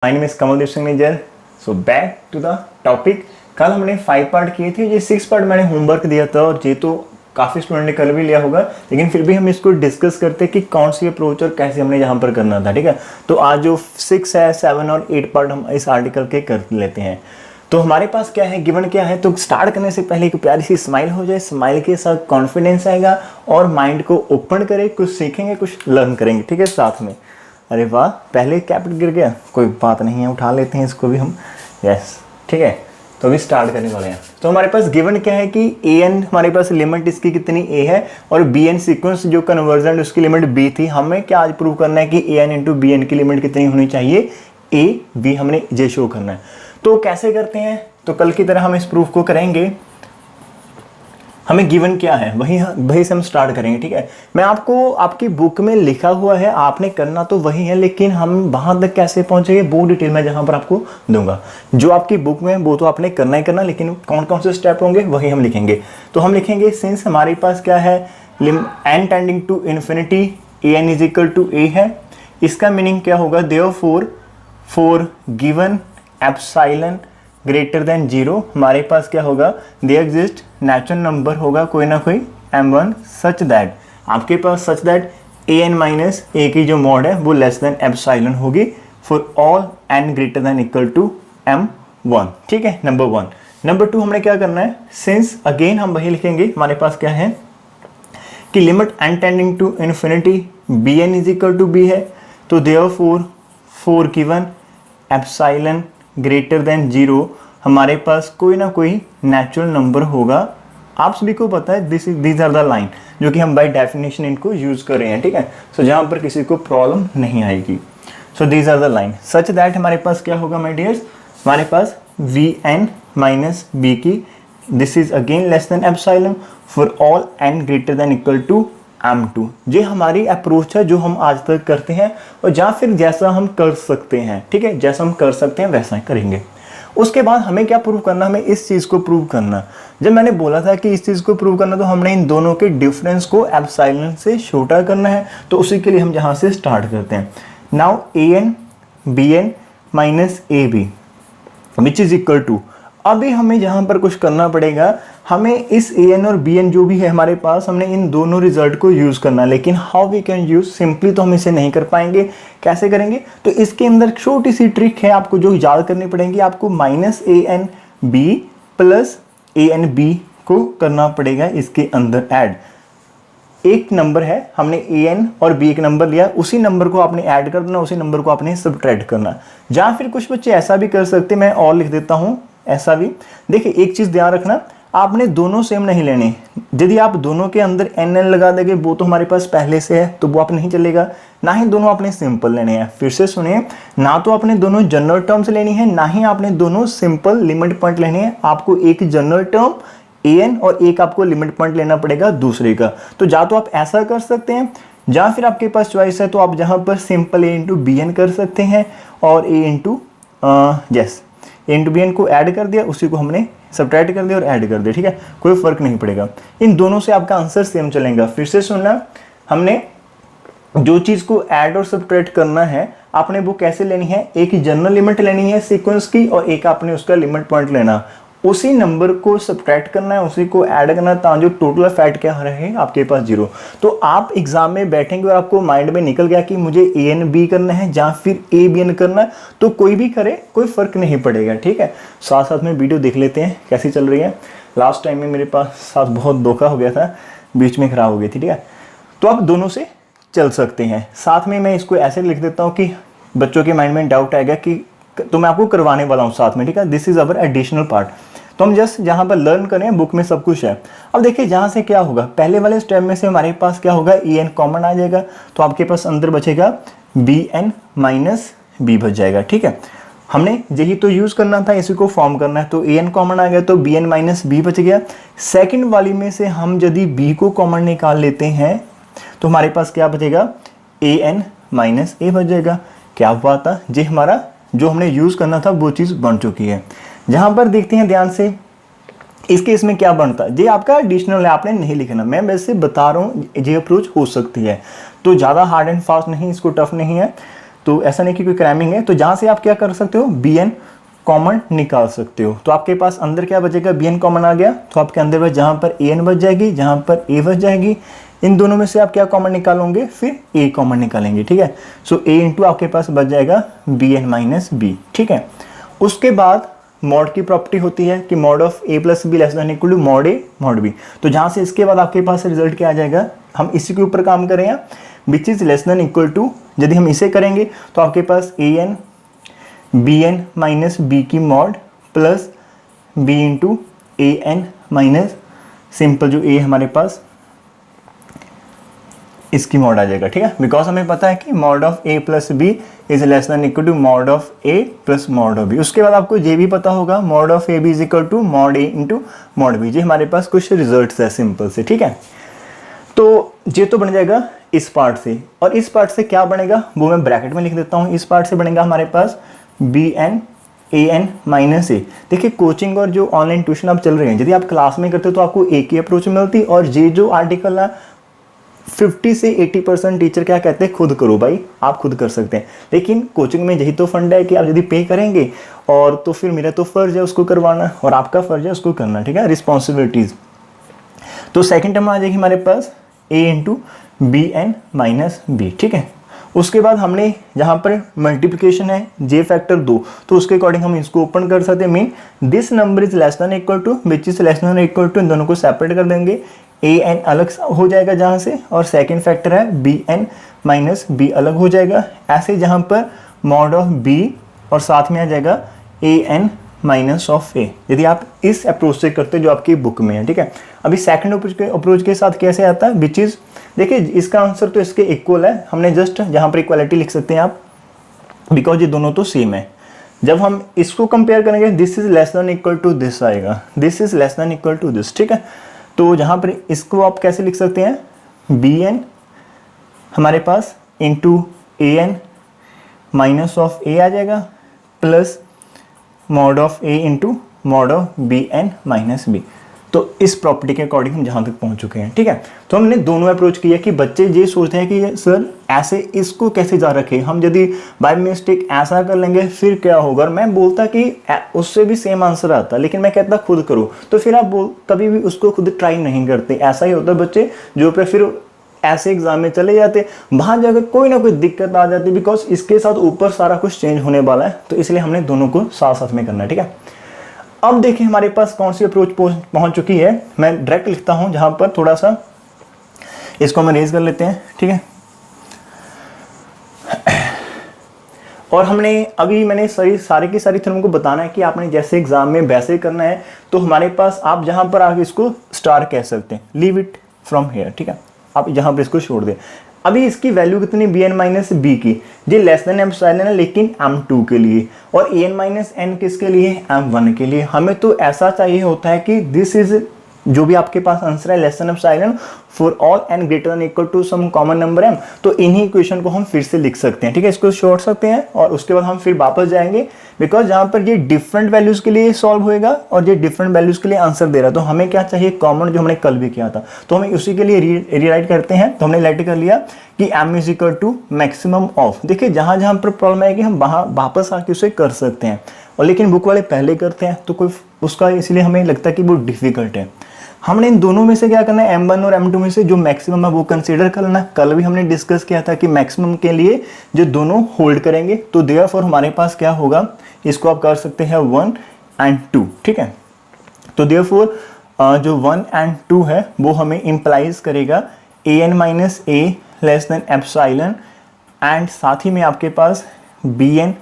My name is Kamaldeep Singh Nijjar. So back to the topic. कल हमने 5 part किए थे, ये 6 पार्ट मैंने होमवर्क दिया था और ये तो काफ़ी स्टूडेंट ने कर भी लिया होगा, लेकिन फिर भी हम इसको डिस्कस करते कि कौन सी अप्रोच और कैसे हमने यहाँ पर करना था। ठीक है, तो आज जो 6 है 7 और 8 पार्ट हम इस आर्टिकल के कर लेते हैं। तो हमारे पास क्या है, गिवन क्या है, तो स्टार्ट करने से पहले एक प्यारी सी स्माइल हो जाए, स्माइल के साथ कॉन्फिडेंस आएगा और माइंड को ओपन करें, कुछ सीखेंगे, कुछ लर्न करेंगे। ठीक है, साथ में। अरे वाह, पहले कैपिटल गिर गया, कोई बात नहीं है, उठा लेते हैं इसको भी हम। यस, ठीक है, तो अभी स्टार्ट करने वाले हैं। तो हमारे पास गिवन क्या है कि ए एन, हमारे पास लिमिट इसकी कितनी ए है और बी एन सीक्वेंस जो कन्वर्जन उसकी लिमिट बी थी। हमें क्या आज प्रूव करना है कि a n into b N की लिमिट कितनी होनी चाहिए, ए बी, हमने ये शो करना है। तो कैसे करते हैं, तो कल की तरह हम इस प्रूफ को करेंगे। हमें गिवन क्या है वही से हम स्टार्ट करेंगे। ठीक है, मैं आपको आपकी बुक में लिखा हुआ है, आपने करना तो वही है, लेकिन हम वहां तक कैसे पहुंचेंगे वो डिटेल मैं जहां पर आपको दूंगा। जो आपकी बुक में वो तो आपने करना ही करना, लेकिन कौन कौन से स्टेप होंगे वही हम लिखेंगे। तो हम लिखेंगे सिंस हमारे पास क्या है, n tending to infinity a n is equal to a है। इसका मीनिंग क्या होगा, therefore for given epsilon greater than 0 हमारे पास क्या होगा, दे एग्जिस्ट नेचुरल नंबर होगा कोई ना कोई m1 सच दैट, आपके पास such that a n minus a की जो मॉड है वो लेस देन एप्सिलॉन होगी for all n greater than equal to m1। ठीक है, नंबर 1। नंबर 2 हमने क्या करना है, सिंस अगेन हम वही लिखेंगे, हमारे पास क्या है कि limit n tending to infinity b N is equal to b है, तो therefore for given epsilon greater than 0 हमारे पास कोई ना कोई नेचुरल नंबर होगा। आप सभी को पता है दीज आर द लाइन जो कि हम बाय डेफिनेशन इनको यूज कर रहे हैं। ठीक है, सो जहां पर किसी को प्रॉब्लम नहीं आएगी। So these are the line such that हमारे पास क्या होगा माय डियर्स, हमारे पास वी एन माइनस बी की this is again less than epsilon for all n greater than equal to m2। ये हमारी अप्रोच है जो हम आज तक करते हैं और या फिर जैसा हम कर सकते हैं। ठीक है, जैसा हम कर सकते हैं वैसा ही करेंगे। उसके बाद हमें क्या प्रूव करना, हमें इस चीज़ को प्रूव करना। जब मैंने बोला था कि इस चीज़ को प्रूव करना, तो हमने इन दोनों के डिफरेंस को एप्सिलॉन से छोटा करना है, तो उसी के लिए हम यहाँ से स्टार्ट करते हैं। Now a n b N minus a b which is equal to, अभी हमें यहाँ पर कुछ करना पड़ेगा, हमें इस ए एन और बी एन जो भी है हमारे पास, हमने इन दोनों रिजल्ट को यूज करना है। लेकिन how we can use, simply तो हम इसे नहीं कर पाएंगे, कैसे करेंगे, तो इसके अंदर छोटी सी ट्रिक है आपको जो याद करनी पड़ेगी। आपको माइनस ए एन बी प्लस ए एन बी को करना पड़ेगा इसके अंदर ऐड। एक नंबर है, हमने ए एन और बी एक नंबर लिया, उसी नंबर को आपने ऐड कर देना, उसी नंबर को आपने सब्ट्रैक्ट करना। या फिर कुछ बच्चे ऐसा भी कर सकते, मैं और लिख देता हूं ऐसा भी। देखिए एक चीज ध्यान रखना, आपने दोनों सेम नहीं लेने। यदि आप दोनों के अंदर एन एन लगा देंगे, वो तो हमारे पास पहले से है तो वो आप नहीं चलेगा। ना ही दोनों आपने सिंपल लेने हैं। फिर से सुनिए, ना तो आपने दोनों जनरल टर्म्स लेनी है, ना ही आपने दोनों सिंपल लिमिट पॉइंट लेने हैं। आपको एक जनरल टर्म ए एन और एक आपको लिमिट पॉइंट लेना पड़ेगा दूसरे का। तो या तो आप ऐसा कर सकते हैं, या फिर आपके पास चॉइस है तो आप जहां पर सिंपल ए इंटू बी एन कर सकते हैं और ए इंटू यस ए इंटू बी एन को ऐड कर दिया, उसी को हमने सब्ट्रैक्ट कर दिया और ऐड कर दिया। ठीक है, कोई फर्क नहीं पड़ेगा, इन दोनों से आपका आंसर सेम चलेगा। फिर से सुनना, हमने जो चीज को ऐड और सब्ट्रैक्ट करना है, आपने वो कैसे लेनी है, एक जनरल लिमिट लेनी है सीक्वेंस की और एक आपने उसका लिमिट पॉइंट लेना, उसी नंबर को सब्ट्रैक्ट करना है, उसी को ऐड करना है, ताकि जो टोटल इफेक्ट क्या रहे आपके पास 0। तो आप एग्जाम में बैठेंगे और आपको माइंड में निकल गया कि मुझे ए एन बी करना है या फिर ए बी एन करना है, तो कोई भी करे कोई फर्क नहीं पड़ेगा। ठीक है, साथ साथ में वीडियो देख लेते हैं कैसी चल रही है। लास्ट टाइम में मेरे पास साथ बहुत धोखा हो गया था, बीच में खराब हो गई थी। ठीक है, तो आप दोनों से चल सकते हैं। साथ में मैं इसको ऐसे लिख देता हूँ कि बच्चों के माइंड में डाउट आएगा कि, तो मैं आपको करवाने वाला हूँ साथ में। ठीक है, this is our additional part, तो हम जस्ट जहाँ पर लर्न करें, बुक में सब कुछ है। अब देखिए जहाँ से क्या होगा, पहले वाले स्टेप में से हमारे पास क्या होगा, ए एन कॉमन आ जाएगा, तो आपके पास अंदर बचेगा बी एन माइनस बी बच जाएगा। ठीक है, हमने यही तो यूज करना था, इसी को फॉर्म करना है। तो ए एन कॉमन आ गया तो बी एन माइनस बी बच गया। सेकेंड वाली में से हम यदि बी को कॉमन निकाल लेते हैं तो हमारे पास क्या बचेगा, ए एन माइनस ए बच जाएगा। क्या बात है, ये हमारा जो हमने यूज करना था वो चीज बन चुकी है। जहां पर देखते हैं ध्यान से, इस केस में क्या बनता है, ये आपका एडिशनल है, आपने नहीं लिखना, मैं वैसे बता रहा हूँ ये अप्रोच हो सकती है, तो ज़्यादा हार्ड एंड फास्ट नहीं, इसको टफ नहीं है। तो ऐसा नहीं कि कोई क्रैमिंग है, तो जहाँ से आप क्या कर सकते हो, bn कॉमन निकाल सकते हो। तो आपके पास अंदर क्या बचेगा, bn कॉमन आ गया, तो आपके अंदर बच जहाँ पर an बच जाएगी, जहाँ पर a बच जाएगी, इन दोनों में से आप क्या कॉमन निकालोगे, फिर a कॉमन निकालेंगे, ठीक है। सो a इंटू आपके पास बच जाएगा bn माइनस b, ठीक है। उसके बाद मॉड की प्रॉपर्टी होती है कि mod of a plus b less than equal to mod a mod b। तो जहाँ से इसके बाद आपके पास रिजल्ट क्या आ जाएगा, हम इसी के ऊपर काम करें, which is less than equal to, यदि हम इसे करेंगे तो आपके पास an bn माइनस b की mod plus b into an minus simple जो a हमारे पास इसकी मॉड आ जाएगा, ठीक है। बिकॉज हमें पता है कि mod of a plus b is less than equal to mod of a plus mod of b। उसके बाद आपको ये भी पता होगा मॉड of a b is equal to mod a into mod b। ये हमारे पास कुछ रिजल्ट्स है सिंपल से, ठीक है। तो ये तो बन जाएगा इस पार्ट से, और इस पार्ट से क्या बनेगा वो मैं ब्रैकेट में लिख देता हूँ। इस पार्ट से बनेगा हमारे पास bn an माइनस a। देखिए कोचिंग और जो ऑनलाइन ट्यूशन आप चल रहे हैं, यदि आप क्लास में करते हो तो आपको एक ही अप्रोच मिलती, और ये जो आर्टिकल है 50 से 80% टीचर क्या कहते हैं, खुद करो भाई, आप खुद कर सकते हैं। लेकिन कोचिंग में यही तो फंड है कि आप यदि पे करेंगे और तो फिर मेरा तो फर्ज है उसको करवाना और आपका फर्ज है उसको करना, ठीक है, रिस्पॉन्सिबिलिटीज। तो सेकंड टर्म आ जाएगी हमारे पास a into b N minus b, ठीक है। उसके बाद हमने जहाँ पर मल्टीप्लिकेशन है j फैक्टर 2, तो उसके अकॉर्डिंग हम इसको ओपन कर सकते हैं, mean this number is less than equal to which is less than equal to, इन दोनों को सेपरेट कर देंगे, an अलग हो जाएगा जहाँ से, और सेकंड फैक्टर है bn माइनस b अलग हो जाएगा। ऐसे जहाँ पर मॉड ऑफ b और साथ में आ जाएगा an माइनस ऑफ a, यदि आप इस अप्रोच से करते हो जो आपकी बुक में है, ठीक है। अभी सेकंड अप्रोच के साथ कैसे आता है, विच इज, देखिए इसका आंसर तो इसके इक्वल है, हमने जस्ट जहाँ पर इक्वालिटी लिख सकते हैं आप, बिकॉज ये दोनों तो सेम है। जब हम इसको कंपेयर करेंगे this is less than equal to this आएगा, this is less than equal to this, ठीक है। तो जहाँ पर इसको आप कैसे लिख सकते हैं, bn हमारे पास into an minus of a आ जाएगा plus mod of a into mod of bn minus b। तो इस प्रॉपर्टी के अकॉर्डिंग हम जहाँ तक पहुँच चुके हैं, ठीक है। तो हमने दोनों अप्रोच किया कि बच्चे ये सोचते हैं कि सर ऐसे इसको कैसे जा रखे, हम यदि बाय मिस्टेक ऐसा कर लेंगे फिर क्या होगा, और मैं बोलता कि उससे भी सेम आंसर आता, लेकिन मैं कहता खुद करो, तो फिर आप कभी भी उसको खुद ट्राई नहीं करते। ऐसा ही होता है बच्चे जो पे फिर ऐसे एग्जाम में चले जाते, वहाँ जाकर कोई ना कोई दिक्कत आ जाती, बिकॉज इसके साथ ऊपर सारा कुछ चेंज होने वाला है, तो इसलिए हमने दोनों को साथ साथ में करना है, ठीक है। अब देखिए हमारे पास कौन सी अप्रोच पहुंच चुकी है, मैं डायरेक्ट लिखता हूं, जहां पर थोड़ा सा इसको हम रेज कर लेते हैं, ठीक है। और हमने अभी मैंने सारे की सारी थ्योरम को बताना है कि आपने जैसे एग्जाम में वैसे करना है। तो हमारे पास आप जहां पर आगे इसको स्टार कह सकते हैं, लीव इट फ्रॉम हेयर, ठीक है, आप जहां पर इसको छोड़ दें। अभी इसकी वैल्यू कितनी, bn माइनस बी की, ये लेस देन एप्सिलॉन है लेकिन m2 के लिए, और an माइनस n किसके लिए, m1 के लिए। हमें तो ऐसा चाहिए होता है कि दिस इज, जो भी आपके पास आंसर है less than epsilon for all n greater than equal to some common number m। तो इन्हीं इक्वेशन को हम फिर से लिख सकते हैं, ठीक है, इसको छोड़ सकते हैं और उसके बाद हम फिर वापस जाएंगे, बिकॉज जहाँ पर ये डिफरेंट वैल्यूज के लिए सॉल्व होएगा और ये डिफरेंट वैल्यूज के लिए आंसर दे रहा है। तो हमें क्या चाहिए, कॉमन, जो हमने कल भी किया था, तो हमें उसी के लिए रीराइट करते हैं। तो हमने राइट कर लिया कि m is equal to maximum of, देखिए जहाँ जहाँ पर प्रॉब्लम आएगी हम वहाँ वापस आके उसे कर सकते हैं, और लेकिन बुक वाले पहले करते हैं तो कोई उसका, इसलिए हमें लगता है कि वो डिफिकल्ट है। हमने इन दोनों में से क्या करना है, m1 और m2 में से जो मैक्सिमम है वो कंसीडर करना है। कल भी हमने डिस्कस किया था कि मैक्सिमम के लिए जो दोनों होल्ड करेंगे, तो देयरफॉर हमारे पास क्या होगा, इसको आप कर सकते हैं 1 and 2, ठीक है। तो देयरफॉर जो 1 and 2 है वो हमें इम्प्लाइज करेगा an minus a less than epsilon, and साथ ही में आपके पास bn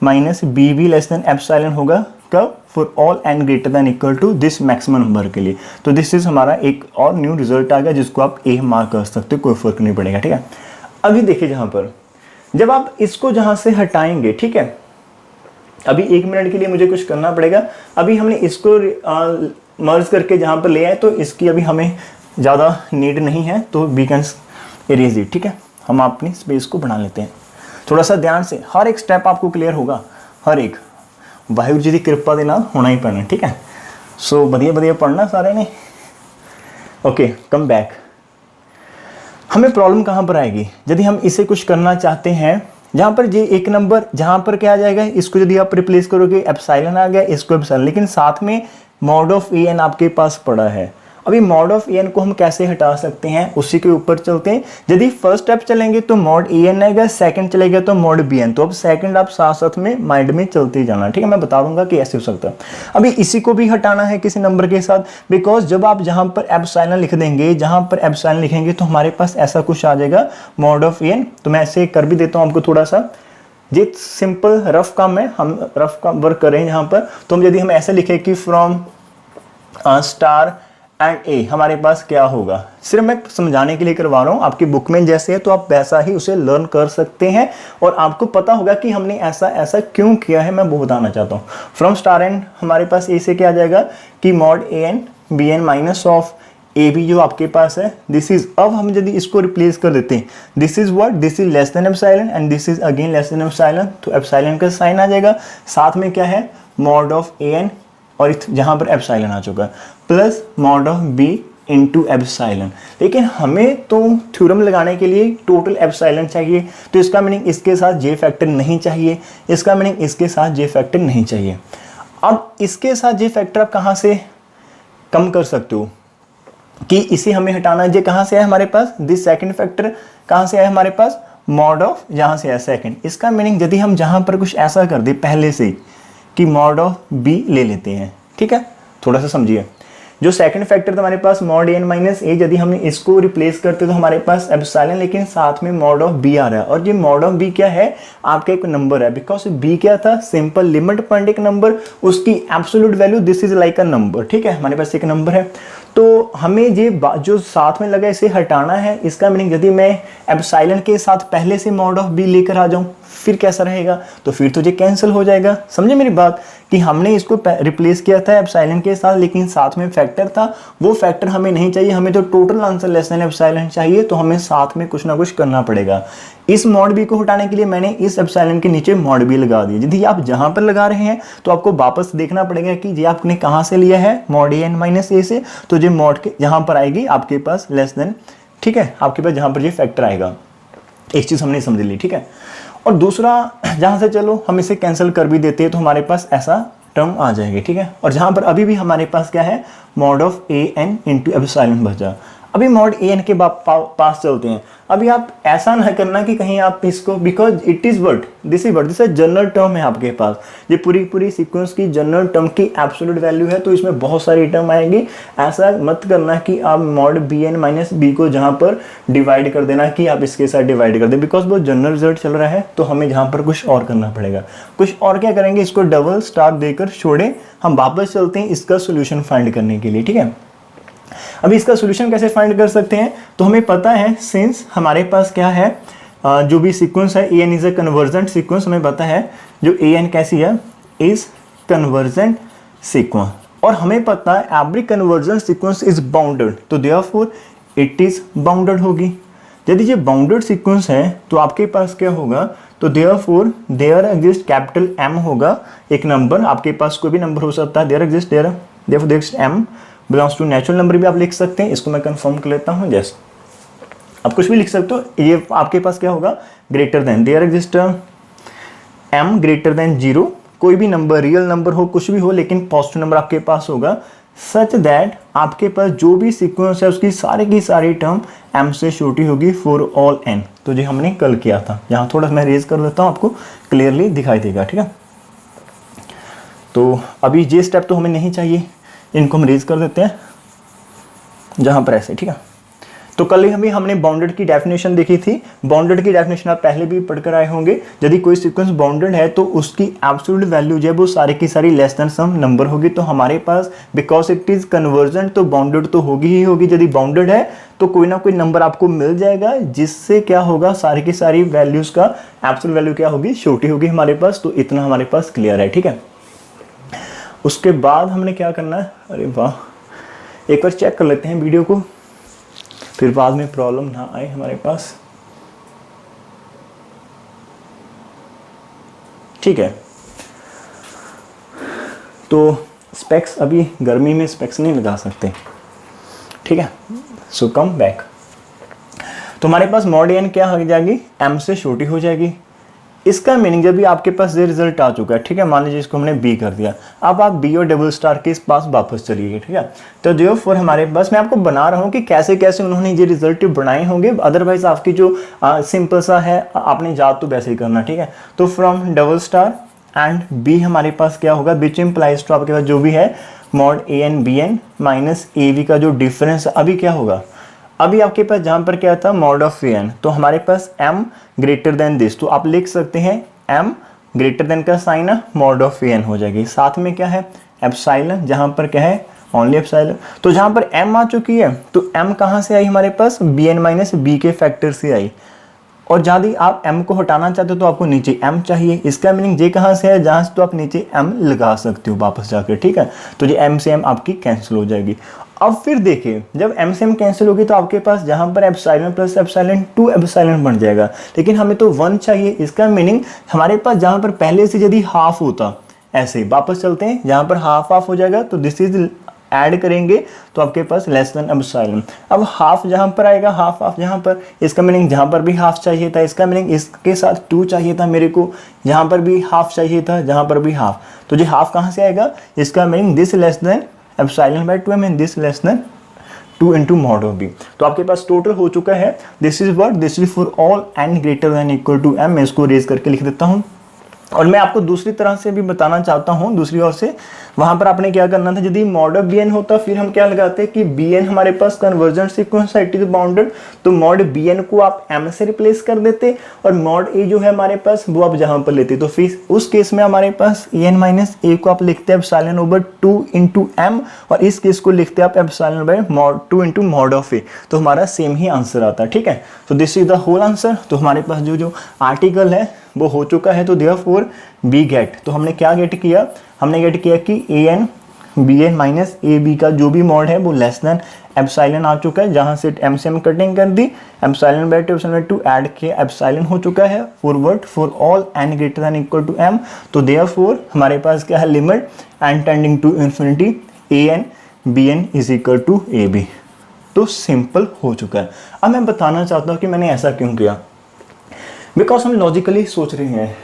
माइनस b भी लेस देन एप्सिलॉन होगा, कब, for all n greater than equal to this maximum number के लिए। तो दिस इज हमारा एक और न्यू रिजल्ट आ गया जिसको आप a मार्क कर सकते हो, कोई फर्क नहीं पड़ेगा, ठीक है। अभी देखिए जहाँ पर जब आप इसको जहाँ से हटाएंगे, ठीक है, अभी 1 मिनट के लिए मुझे कुछ करना पड़ेगा। अभी हमने इसको मर्ज करके जहाँ पर ले आए, तो इसकी अभी हमें ज़्यादा नीड नहीं है, तो वी कैन इरेज इट, ठीक है। हम अपनी स्पेस को बना लेते हैं, थोड़ा सा ध्यान से, हर एक स्टेप आपको क्लियर होगा, हर एक, वाहिगुरू जी की कृपा के नाल होना ही पैना, ठीक है। सो बढ़िया बढ़िया पढ़ना सारे ने, ओके, कम बैक। हमें प्रॉब्लम कहाँ पर आएगी, यदि हम इसे कुछ करना चाहते हैं जहाँ पर ये एक नंबर जहाँ पर क्या आ जाएगा, इसको यदि आप रिप्लेस करोगे एप्सिलॉन आ गया, इसको एप्सिलॉन, लेकिन साथ में मॉड ऑफ ए एन आपके पास पड़ा है। अभी मॉड ऑफ ए एन को हम कैसे हटा सकते हैं, उसी के ऊपर चलते हैं। यदि फर्स्ट स्टेप चलेंगे तो मॉड ए एन आएगा, सेकंड चलेगा तो मॉड बी एन। तो अब सेकंड आप साथ साथ में माइंड में चलते ही जाना, ठीक है। मैं बता दूंगा कि ऐसे हो सकता है। अभी इसी को भी हटाना है किसी नंबर के साथ, बिकॉज जब आप जहां पर एप्सिलॉन लिख देंगे, जहां पर एप्सिलॉन लिखेंगे तो हमारे पास ऐसा कुछ आ जाएगा मॉड ऑफ ए एन। तो मैं ऐसे कर भी देता हूं आपको थोड़ा सा, ये सिंपल रफ काम है, हम रफ काम वर्क करें यहाँ पर। तो हम यदि हम ऐसे लिखे कि फ्रॉम स्टार एंड ए, हमारे पास क्या होगा, सिर्फ मैं समझाने के लिए करवा रहा हूँ। आपकी बुक में जैसे है तो आप वैसा ही उसे लर्न कर सकते हैं और आपको पता होगा कि हमने ऐसा ऐसा क्यों किया है, मैं वो बताना चाहता हूँ। फ्रॉम स्टार एन हमारे पास ए से क्या आ जाएगा कि mod a n b N minus of a b जो आपके पास है, दिस इज। अब हम यदि इसको रिप्लेस कर देते हैं, this is what, this is less than epsilon and this is again less than epsilon, तो एप्सिलॉन का साइन आ जाएगा, साथ में क्या है मॉड ऑफ ए एन और जहां पर एप्सिलॉन आ चुका है, plus mod of b into epsilon. लेकिन हमें तो थ्योरम लगाने के लिए टोटल एप्सिलॉन चाहिए, तो इसका मीनिंग इसके साथ जे फैक्टर नहीं चाहिए, इसका मीनिंग इसके साथ जे फैक्टर नहीं चाहिए। अब इसके साथ जे फैक्टर आप कहाँ से कम कर सकते हो कि इसे हमें हटाना है। ये कहाँ से है हमारे पास, दिस सेकंड फैक्टर कहाँ से है हमारे पास, मॉड ऑफ जहाँ से है सेकंड। इसका मीनिंग यदि हम जहाँ पर कुछ ऐसा कर दे पहले से कि मॉड ऑफ बी ले लेते हैं, ठीक है, थोड़ा सा समझिए। जो सेकंड फैक्टर था हमारे पास मॉड एन माइनस ए, यदि हमने इसको रिप्लेस करते तो हमारे पास एप्सिलॉन, लेकिन साथ में मॉड ऑफ बी आ रहा है। और ये मॉड ऑफ बी क्या है, आपका एक नंबर है, बिकॉज बी क्या था, सिंपल लिमिट पॉइंट एक नंबर, उसकी absolute value this is like a number, ठीक है, हमारे पास एक नंबर है। तो हमें ये जो साथ में लगा इसे हटाना है। इसका मीनिंग यदि मैं एप्सिलॉन के साथ पहले से मॉड ऑफ बी लेकर आ जाऊं फिर कैसा रहेगा, तो फिर तो ये कैंसिल हो जाएगा। समझे मेरी बात कि हमने इसको रिप्लेस किया था एप्सिलॉन के साथ, लेकिन साथ में फैक्टर था, वो फैक्टर हमें नहीं चाहिए, हमें तो total answer less than epsilon चाहिए, तो हमें साथ में कुछ ना कुछ करना पड़ेगा। इस मॉड बी को हटाने के लिए मैंने इस एप्सिलॉन के नीचे मॉड बी लगा दिया। यदि आप जहां पर लगा रहे हैं तो आपको वापस देखना पड़ेगा कि ये आपने कहां से लिया है, मॉड ए एन माइनस ए से, तो ये मॉड के जहां पर आएगी आपके पास लेस देन, ठीक है, आपके पास जहां पर ये फैक्टर आएगा। एक चीज हमने समझ ली, ठीक है। और दूसरा, जहां से चलो हम इसे कैंसिल कर भी देते हैं तो हमारे पास ऐसा टर्म आ जाएगी, ठीक है। और जहां पर अभी भी हमारे पास क्या है, mod of a n into epsilon बचा। अभी मॉड ए एन के पास चलते हैं। अभी आप ऐसा ना करना कि कहीं आप इसको, because it is word this is general term है आपके पास, ये पूरी सीक्वेंस की जनरल टर्म की एब्सोल्यूट वैल्यू है, तो इसमें बहुत सारी टर्म आएगी। ऐसा मत करना कि आप mod B N minus B को जहां पर डिवाइड कर देना कि आप इसके साथ डिवाइड कर दें, बिकॉज वो जनरल रिजल्ट चल रहा है, तो हमें जहां पर कुछ और करना पड़ेगा। कुछ और क्या करेंगे, इसको डबल स्टार देकर छोड़े, हम वापस चलते हैं इसका सोल्यूशन फाइंड करने के लिए, ठीक है। अभी इसका सॉल्यूशन कैसे फाइंड कर सकते हैं, तो हमें पता है सिंस हमारे पास क्या है, जो भी सीक्वेंस है a n is a convergent sequence, हमें पता है जो ए एन कैसी है, इज कन्वर्जेंट सीक्वेंस। और हमें पता है every convergent sequence is bounded, तो देयरफॉर इट इज बाउंडेड होगी। यदि ये बाउंडेड सीक्वेंस है तो आपके पास क्या होगा, तो therefore there exist capital M होगा, एक नंबर, आपके पास कोई भी नंबर हो सकता है, there exist therefore exist m belongs to natural number भी आप लिख सकते हैं। इसको मैं कंफर्म कर लेता हूं, जस्ट आप कुछ भी लिख सकते हो। ये आपके पास क्या होगा, greater than, there exist m greater than 0, कोई भी नंबर, रियल नंबर हो कुछ भी हो, लेकिन पॉजिटिव नंबर आपके पास होगा, सच दैट आपके पास जो भी सीक्वेंस है उसकी सारी की सारी टर्म एम से छोटी होगी फॉर ऑल एन। तो जो हमने कल किया था, यहाँ थोड़ा मैं रेज कर लेता हूँ, आपको क्लियरली दिखाई देगा, ठीक है। तो अभी ये स्टेप तो हमें नहीं चाहिए, इनको हम रेज कर देते हैं जहां पर ऐसे, ठीक है। तो कल ही हमने बाउंडेड की डेफिनेशन देखी थी। बाउंडेड की डेफिनेशन आप पहले भी पढ़कर आए होंगे। यदि कोई सीक्वेंस बाउंडेड है तो उसकी एब्सोल्यूट वैल्यू जो है वो सारी की सारी लेस देन सम नंबर होगी। तो हमारे पास बिकॉज इट इज कन्वर्जेंट तो बाउंडेड तो होगी ही होगी। यदि बाउंडेड है तो कोई ना कोई नंबर आपको मिल जाएगा जिससे क्या होगा, सारी की सारी वैल्यूज का एब्सोल्यूट वैल्यू क्या होगी, छोटी होगी हमारे पास। तो इतना हमारे पास क्लियर है, ठीक है। उसके बाद हमने क्या करना है, अरे वाह, एक बार चेक कर लेते हैं वीडियो को, फिर बाद में प्रॉब्लम ना आए हमारे पास, ठीक है। तो स्पेक्स, अभी गर्मी में स्पेक्स नहीं लगा सकते, ठीक है। सो कम बैक। तो हमारे पास मॉड एन क्या हो जाएगी, एम से छोटी हो जाएगी। इसका मीनिंग जब भी आपके पास ये रिजल्ट आ चुका है, ठीक है, मान लीजिए इसको हमने बी कर दिया, अब आप बी और डबल स्टार के इस पास वापस चलिए, ठीक है। तो जो फॉर हमारे पास, मैं आपको बना रहा हूँ कि कैसे कैसे उन्होंने ये रिजल्ट बनाए होंगे, अदरवाइज आपकी जो सिंपल सा है आपने याद तो वैसे ही करना, ठीक है। तो from double star and b हमारे पास क्या होगा, विच इम्प्लाइज टू आपके पास जो भी है mod a n b N minus a b का जो डिफरेंस अभी क्या होगा, अभी आपके पास जहां पर क्या था मॉड ऑफ ए एन, तो हमारे पास m ग्रेटर देन दिस, तो आप लिख सकते हैं m ग्रेटर देन का sign mod of a n हो जाएगी। साथ में क्या है एप्सिलॉन, जहां पर क्या है ओनली एप्सिलॉन। तो जहां पर m आ चुकी है तो m कहां से आई हमारे पास, बी एन माइनस बी के फैक्टर से आई, और यदि आप m को हटाना चाहते हो तो आपको नीचे m चाहिए। इसका मीनिंग ये कहां से है, जहां से तो आप नीचे m लगा सकते हो वापस जाकर, ठीक है। तो ये m से m आपकी कैंसिल हो जाएगी। अब फिर देखिए जब m से m कैंसिल होगी तो आपके पास जहां पर एप्सिलॉन प्लस एप्सिलॉन 2 एप्सिलॉन बन जाएगा, लेकिन हमें तो 1 चाहिए। इसका मीनिंग हमारे पास जहां पर पहले से यदि हाफ होता, ऐसे वापस चलते हैं, जहां पर हाफ हाफ हो जाएगा तो दिस इज ऐड करेंगे तो आपके पास लेस देन एप्सिलॉन। अब हाफ जहां पर आएगा, हाफ हाफ जहां पर, इसका मीनिंग जहां पर भी हाफ चाहिए था, इसका मीनिंग इसके साथ 2 चाहिए था मेरे को, जहां पर भी हाफ चाहिए था, जहां पर भी हाफ, तो ये हाफ कहां से आएगा, इसका meaning this less than epsilon bye 2m and this less than 2 into mod of b। तो आपके पास टोटल हो चुका है, this is what, this is for all n greater than equal to m। मैं इसको रेज करके लिख देता हूं, और मैं आपको दूसरी तरह से भी बताना चाहता हूं, दूसरी ओर से। वहां पर आपने क्या करना था, यदि मॉड ऑफ bn होता फिर हम क्या लगाते कि bn हमारे पास कन्वर्जेंट सीक्वेंस है, इट इज बाउंडेड, तो मॉड bn को आप m से रिप्लेस कर देते, और मॉड a जो है हमारे पास वो आप जहां पर लेते, तो फिर उस केस में हमारे पास an माइनस a को आप लिखते हैं एप्सिलॉन ओवर 2 into m, और इस केस को लिखते हैं आप epsilon bye mod 2 into mod of a। तो हमारा सेम ही आंसर आता है, ठीक है। तो this is the whole answer. तो हमारे पास जो आर्टिकल है वो हो चुका है, तो देयरफॉर बी गेट, तो हमने क्या गेट किया, हमने गेट किया कि a n b N minus a b का जो भी मॉड है वो लेस देन एप्सिलॉन आ चुका है, जहां से m से m कटिंग कर दी, epsilon by 2 epsilon by 2 add किया, एप्सिलॉन हो चुका है forward for all n greater than equal to m। तो देयरफॉर हमारे पास क्या है, limit n tending to infinity a n b N is equal to a b. तो सिंपल हो चुका है। अब मैं बताना चाहता हूँ कि मैंने ऐसा क्यों किया, बिकॉज हम लॉजिकली सोच रहे हैं।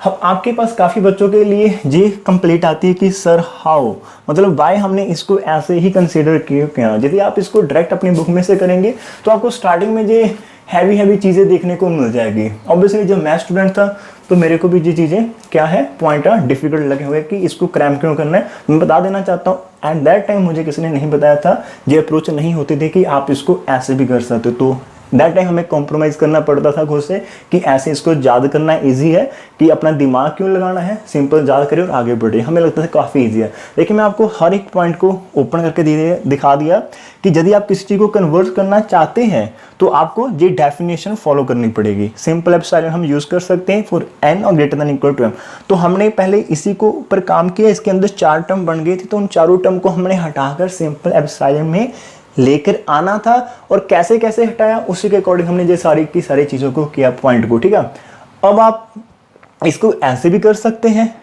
हम आपके पास काफ़ी बच्चों के लिए ये कंप्लीट आती है कि सर हाउ, मतलब वाई हमने इसको ऐसे ही कंसीडर किया। यदि आप इसको डायरेक्ट अपनी बुक में से करेंगे तो आपको स्टार्टिंग में ये हैवी चीज़ें देखने को मिल जाएगी। ऑब्वियसली जब मैं स्टूडेंट था तो मेरे को भी ये चीज़ें क्या है पॉइंट डिफिकल्ट लगे हुए कि इसको क्रैम क्यों करना है। मैं बता देना चाहता हूँ एट दैट टाइम मुझे किसी ने नहीं बताया था, ये अप्रोच नहीं होती थी कि आप इसको ऐसे भी कर सकते हो। तो दैट टाइम हमें कॉम्प्रोमाइज़ करना पड़ता था खुद से कि ऐसे इसको याद करना ईजी है, कि अपना दिमाग क्यों लगाना है, सिंपल याद करें और आगे बढ़े। हमें लगता था काफ़ी ईजी है, लेकिन मैं आपको हर एक पॉइंट को ओपन करके दिखा दिया कि यदि आप किसी चीज़ को कन्वर्ट करना चाहते हैं तो आपको ये डेफिनेशन फॉलो करनी पड़ेगी। सिंपल एप्सिलॉन हम यूज़ कर सकते हैं फॉर n और greater than equal to m। तो हमने पहले इसी को ऊपर काम किया, इसके अंदर 4 टर्म बन गई थी, तो उन चारों टर्म को हमने हटाकर सिंपल एप्सिलॉन में लेकर आना था। और कैसे कैसे हटाया उसी के अकॉर्डिंग हमने ये सारी की सारी चीज़ों को किया पॉइंट को, ठीक है। अब आप इसको ऐसे भी कर सकते हैं,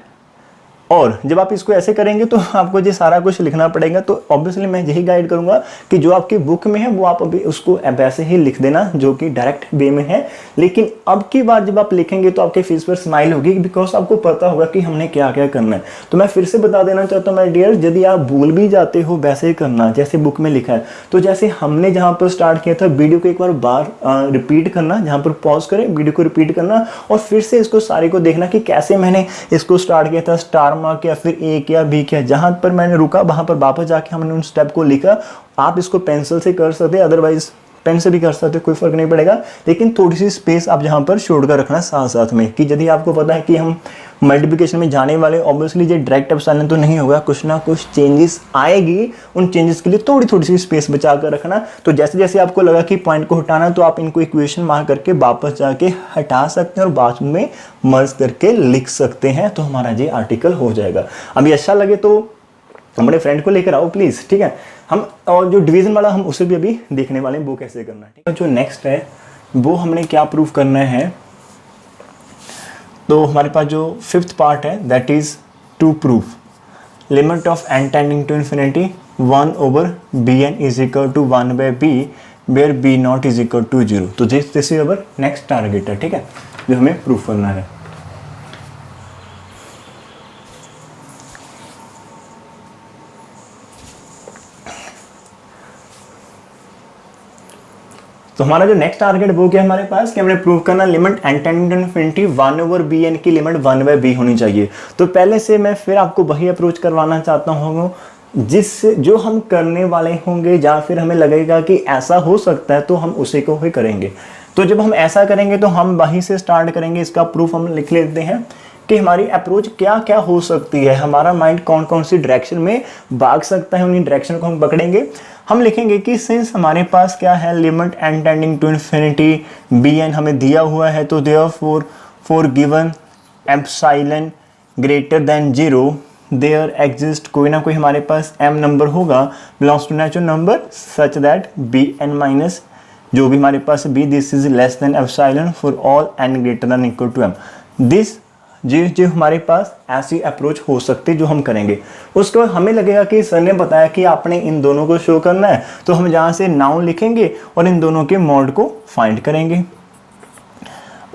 और जब आप इसको ऐसे करेंगे तो आपको ये सारा कुछ लिखना पड़ेगा। तो ऑब्वियसली मैं यही गाइड करूंगा कि जो आपकी बुक में है वो आप अभी उसको वैसे ही लिख देना जो कि डायरेक्ट वे में है। लेकिन अब की बार जब आप लिखेंगे तो आपके फेस पर स्माइल होगी, बिकॉज आपको पता होगा कि हमने क्या क्या करना है। तो मैं फिर से बता देना चाहता हूँ माय डियर, यदि आप भूल भी जाते हो वैसे ही करना जैसे बुक में लिखा है। तो जैसे हमने जहाँ पर स्टार्ट किया था, वीडियो को एक बार रिपीट करना, जहाँ पर पॉज करें वीडियो को रिपीट करना, और फिर से इसको सारे को देखना कि कैसे मैंने इसको स्टार्ट किया था, स्टार मार्क या फिर ए किया बी किया, जहां पर मैंने रुका वहां पर वापस जाके हमने उन स्टेप को लिखा। आप इसको पेंसिल से कर सकते हैं, अदरवाइज पेन से भी कर सकते हो, कोई फर्क नहीं पड़ेगा। लेकिन थोड़ी सी स्पेस आप जहां पर छोड़ कर रखना साथ साथ में, कि यदि आपको पता है कि हम मल्टीप्लिकेशन में जाने वाले, ऑब्वियसली ये डायरेक्ट एप्सिलॉन तो नहीं होगा, कुछ ना कुछ चेंजेस आएगी, उन चेंजेस के लिए थोड़ी थोड़ी सी स्पेस बचा कर रखना। तो जैसे जैसे आपको लगा कि पॉइंट को हटाना, तो आप इनको इक्वेशन मार्क करके वापस जाके हटा सकते हैं और बाद में मर्ज करके लिख सकते हैं। तो हमारा ये आर्टिकल हो जाएगा। अभी अच्छा लगे तो हमारे फ्रेंड को लेकर आओ प्लीज़, ठीक है। हम और जो डिवीजन वाला हम उसे भी अभी देखने वाले हैं वो कैसे करना है, ठीक है। जो नेक्स्ट है वो हमने क्या प्रूफ करना है, तो हमारे पास जो 5th पार्ट है that is to proof limit of n tending to infinity 1 over bn is equal to 1 by b where b not is equal to 0। तो this is our next target है, ठीक है। जो हमें प्रूफ करना है। तो हमारा जो नेक्स्ट टारगेट वो क्या है हमारे पास कि हमने प्रूव करना limit n tending to infinity 1/bn की लिमिट 1/b होनी चाहिए। तो पहले से मैं फिर आपको वही अप्रोच करवाना चाहता हूँ जिससे जो हम करने वाले होंगे या फिर हमें लगेगा कि ऐसा हो सकता है तो हम उसी को ही करेंगे। तो जब हम ऐसा करेंगे तो हम वहीं से स्टार्ट करेंगे। इसका प्रूफ हम लिख लेते हैं कि हमारी अप्रोच क्या क्या हो सकती है, हमारा माइंड कौन कौन सी डायरेक्शन में भाग सकता है, उन्हीं डायरेक्शन को हम पकड़ेंगे। हम लिखेंगे कि सिंस हमारे पास क्या है limit n tending to infinity bn हमें दिया हुआ है, तो therefore for given epsilon greater than 0 there exist कोई ना कोई हमारे पास m नंबर होगा belongs to natural number such that bn minus जो भी हमारे पास b this is less than epsilon for all n greater than equal to m। This जो हमारे पास ऐसी अप्रोच हो सकती है जो हम करेंगे। उसके बाद हमें लगेगा कि सर ने बताया कि आपने इन दोनों को शो करना है, तो हम जहाँ से नाउन लिखेंगे और इन दोनों के मॉड को फाइंड करेंगे।